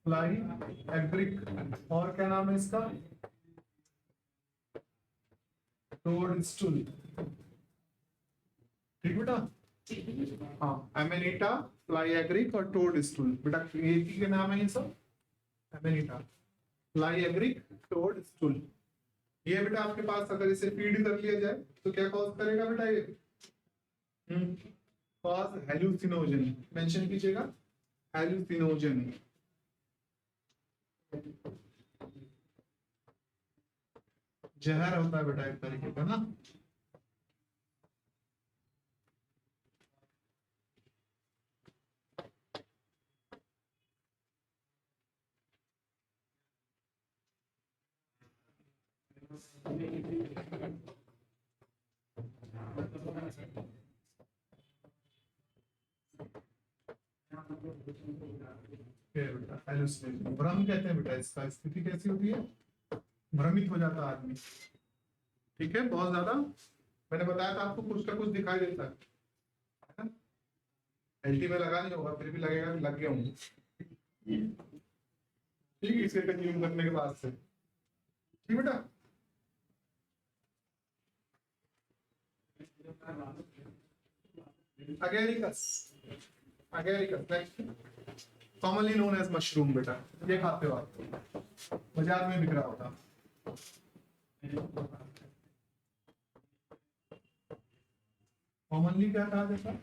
फ्लाई एग्रिक, और क्या नाम है इसका, टोड स्टूल। ठीक बेटा, हाँ, एमेनिटा, फ्लाई एग्रिक और टोड स्टूल बेटा, एक ही के नाम है ये सब, एमेनिटा, फ्लाई एग्रिक, टोड स्टूल। ये बेटा आपके पास अगर इसे फीड कर लिया जाए तो क्या कॉज करेगा बेटा, ये कॉज हेलुसिनोजन, मेंशन कीजिएगा, हेलुसिनोजन। जहर होता है बेटा एक तरीके का ना। भ्रम कहते हैं बेटा, इसका स्थिति कैसी होती है, भ्रमित हो जाता है आदमी। ठीक है, बहुत ज्यादा, मैंने बताया था आपको, कुछ ना कुछ दिखाई देता है, एलटी में लगा नहीं होगा, फिर भी लगेगा कि लग गया हूँ। ठीक है, इसे कंज्यूम करने के बाद से। ठीक बेटा, Agaricus, Agaricus next, commonly known as mushroom बेटा, ये खाते हो आप, बाजार में बिक रहा होता। कॉमनली क्या कहा जाता है,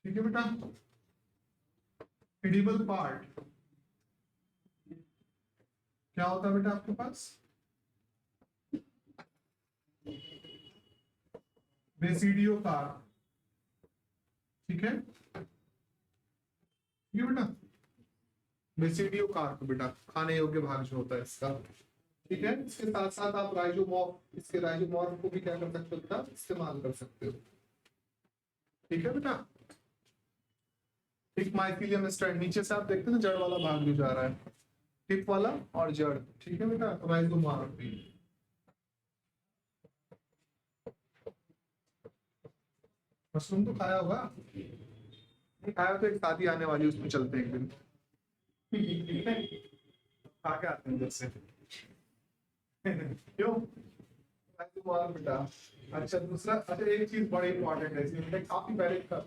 ठीक है बेटा, एडिबल पार्ट क्या होता है बेटा आपके पास, बेसिडियो कार्प। ठीक है, ये बेटा बेसिडियो कार्प बेटा, खाने योग्य भाग जो होता है इसका। ठीक है, इसके साथ साथ आप राइजोमॉर्फ, इसके राइजोमॉर्फ को भी क्या कर सकते हो बेटा, इस्तेमाल कर सकते हो। ठीक है बेटा, एक माइसीलियम स्ट्रैंड, नीचे से आप देखते हैं ना जड़ वाला भाग जो जा रहा है, टिप वाला और जड़। ठीक है बेटा, राइजोमॉर्फ भी। मशरूम तो खाया होगा, नहीं खाया तो एक शादी आने वाली, उसमें चलते हैं एक दिन। ठीक है, खा के आते हैं उधर से। क्यों, राइजोमॉर्फ बेटा। अच्छा दूसरा, अच्छा एक चीज बड़ी इंपॉर्टेंट है इसमें, काफी पहले का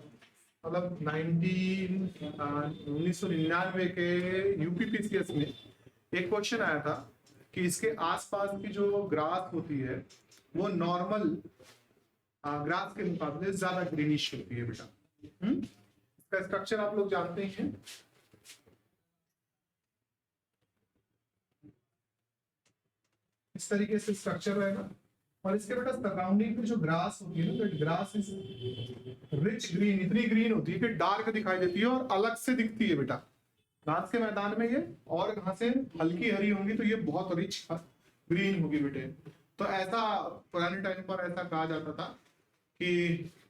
मतलब 1999 के यूपीपीसीएस में एक क्वेश्चन आया था कि इसके आसपास की जो ग्रास होती है वो नॉर्मल ग्रास के मुकाबले ज्यादा ग्रीनिश होती है बेटा। इसका स्ट्रक्चर आप लोग जानते ही हैं। इस तरीके से स्ट्रक्चर रहेगा और इसके बेटा सराउंडिंग में जो ग्रास होती है ना, तो ग्रास इज रिच ग्रीन, इतनी ग्रीन होती है कि डार्क दिखाई देती है और अलग से दिखती है बेटा। घास के मैदान में ये और घासें हल्की हरी होंगी तो ये बहुत रिच ग्रीन होगी बेटे। तो ऐसा पुराने टाइम पर ऐसा कहा जाता था कि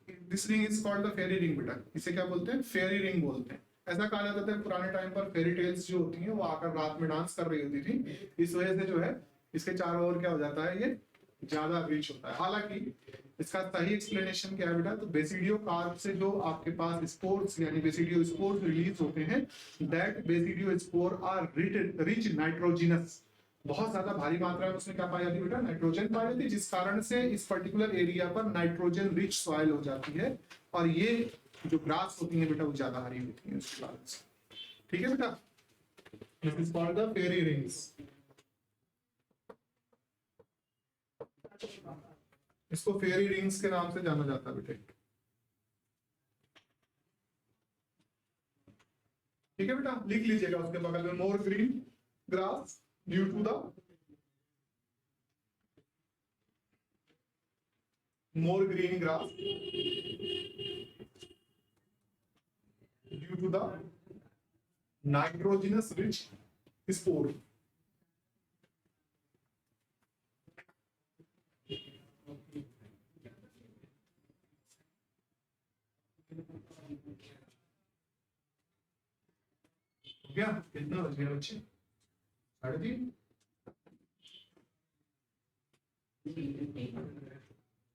this ring is called the fairy ring बेटा। इसे क्या बोलते हैं? फेरी रिंग बोलते हैं। ऐसा कहा जाता था पुराने टाइम पर फेरी टेल्स जो होती हैं वो आकर रात में डांस कर रही होती थी, इस वजह से जो है इसके चारों ओर क्या हो जाता है, ये ज्यादा रिच होता है। हालांकि इसका सही एक्सप्लेनेशन क्या है बेटा? तो बेसिडियो कार्प से जो आपके पास स्पोर्स यानी बेसिडियो स्पोर्स रिलीज होते हैं, that basidiospore are rich nitrogenous. बहुत ज्यादा भारी मात्रा में उसमें क्या पाई जाती है बेटा? नाइट्रोजन पाई जाती है, जिस कारण से इस पर्टिकुलर एरिया पर नाइट्रोजन रिच सॉइल हो जाती है और ये जो ग्रास होती है बेटा वो ज्यादा हरी होती है उसके कारण से। ठीक है बेटा, this is called the fairy rings. इसको फेरी रिंग्स के नाम से जाना जाता है बेटे। ठीक है बेटा, लिख लीजिएगा उसके बगल में more green grass due to the more green grass due to the nitrogenous rich spore. क्या कितना बज गया बच्चे? 3:30।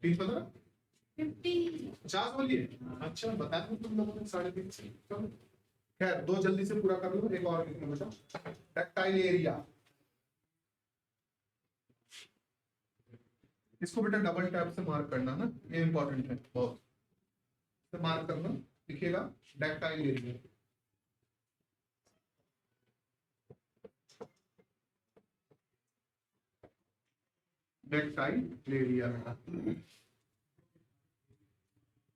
3:15 50 बोलिए। अच्छा बता दो तुम लोगों ने 3:30 से। चलो खैर दो जल्दी से पूरा कर लो। एक और लिखना बेटा, टैक्टाइल एरिया। इसको बेटा डबल टैप से मार्क करना ना, ये इंपॉर्टेंट है बहुत। तो मार्क करना, लिखिएगा tactile area. Tactile area this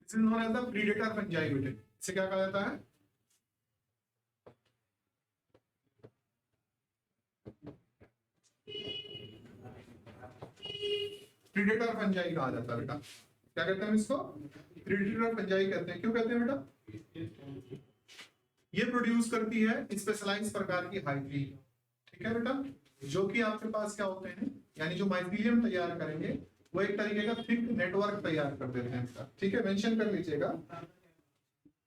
is known as the predator fungi बेटे। इसे क्या कहा जाता है? प्रीडेटर फंजाई कहा जाता है बेटा। क्या कहते हैं इसको? प्रीडेटर फंजाई कहते हैं। क्यों कहते हैं बेटा? ये प्रोड्यूस करती है स्पेशलाइज प्रकार की हाइड्री। ठीक है बेटा, जो कि आपके पास क्या होते हैं, यानी जो माइसीलियम तैयार करेंगे वो एक तरीके का थिक नेटवर्क तैयार कर देते हैं। ठीक है, मेंशन कर लीजिएगा,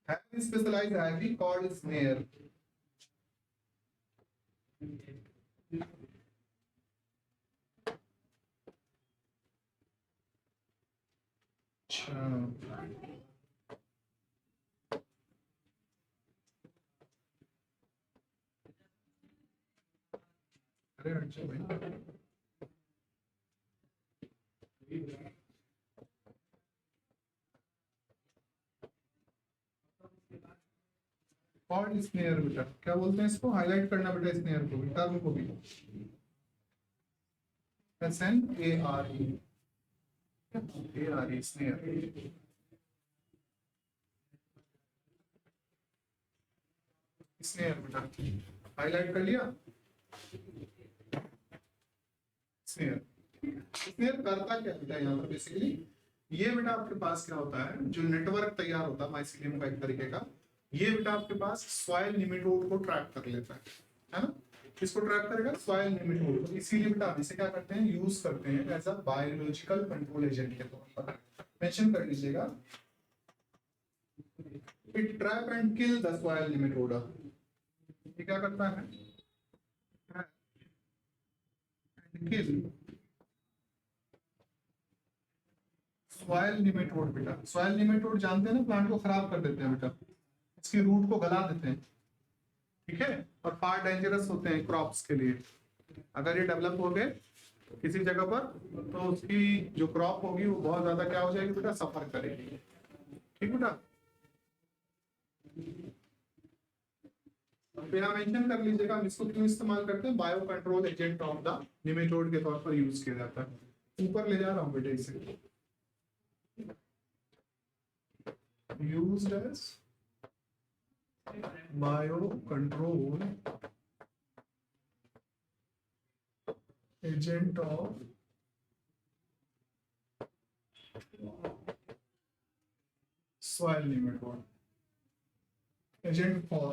स्पेशलाइज्ड हाइड्री कॉल्ड स्नेयर। अरे अच्छा भाई, कॉल्ड स्नेयर बेटा। क्या बोलते हैं इसको? हाईलाइट करना बेटा स्नेयर को भी, टर्म को भी। SNARE, snare. स्नेयर बेटा हाईलाइट कर लिया। स्नेयर, स्नेयर करता क्या बेटा यहाँ पर? बेसिकली ये बेटा आपके पास क्या होता है, जो नेटवर्क तैयार होता है माइसीलियम का एक तरीके का, ये बेटा आपके पास सॉइल निमेटोड को ट्रैक कर लेता है ना? किसको ट्रैक करेगा? सॉइल निमेटोड को। इसीलिए बेटा इसे क्या करते हैं? यूज करते हैं as a biological control agent के तौर पर। मेंशन कर लीजिएगा, it trap and kill the soil nematode. ये क्या करता है? Trap and kill soil nematode बेटा। सॉइल निमेटोड जानते हैं ना, प्लांट को खराब कर देते हैं बेटा, इसकी रूट को गला देते हैं। ठीक है, और फार डेंजरस होते हैं क्रॉप्स के लिए। अगर ये डेवलप हो गए किसी जगह पर तो उसकी जो क्रॉप होगी वो बहुत ज्यादा क्या हो जाएगी बेटा? सफर करेगी। ठीक बेटा, तो यहाँ मेंशन कर लीजिएगा हम इसको क्यों इस्तेमाल करते हैं, bio control agent of the nematode के तौर पर यूज किया जाता है। ऊपर ले जा रहा हूँ बेटे इसे, used as bio control agent of soil nematode, agent for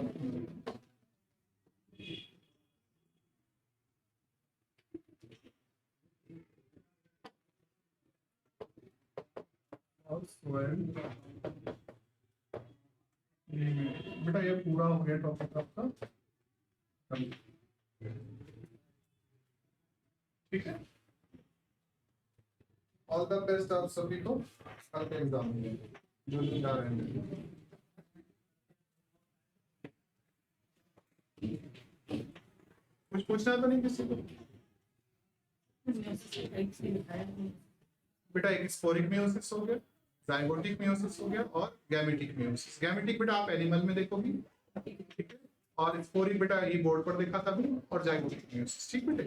soil बेटा ये पूरा हो गया टॉपिक आपका, ठीक है। ऑल द बेस्ट आप सभी को कल के एग्जाम में जो नहीं जा रहे हैं। कुछ पूछना तो नहीं किसी को बेटा? एक स्पोरिक मियोसिस हो गया, जाइगोटिक मियोसिस हो गया और गैमेटिक मियोसिस। गैमेटिक बेटा आप एनिमल में देखोगी, ठीक है, और स्पोरिक बेटा ये बोर्ड पर देखा था भी, और जाइगोटिक मियोसिस, ठीक बेटे।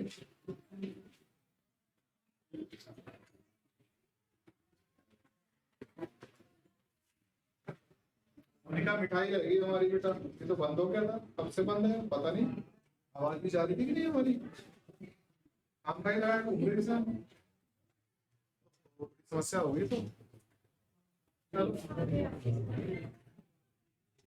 मोनिका मिठाई लगी हमारी बेटा, ये तो बंद हो गया था, कब से बंद है पता नहीं, आवाज भी जा रही थी कि नहीं हमारी। हम कहीं लगा घूम रहे थे, समस्या हो गई तो चलो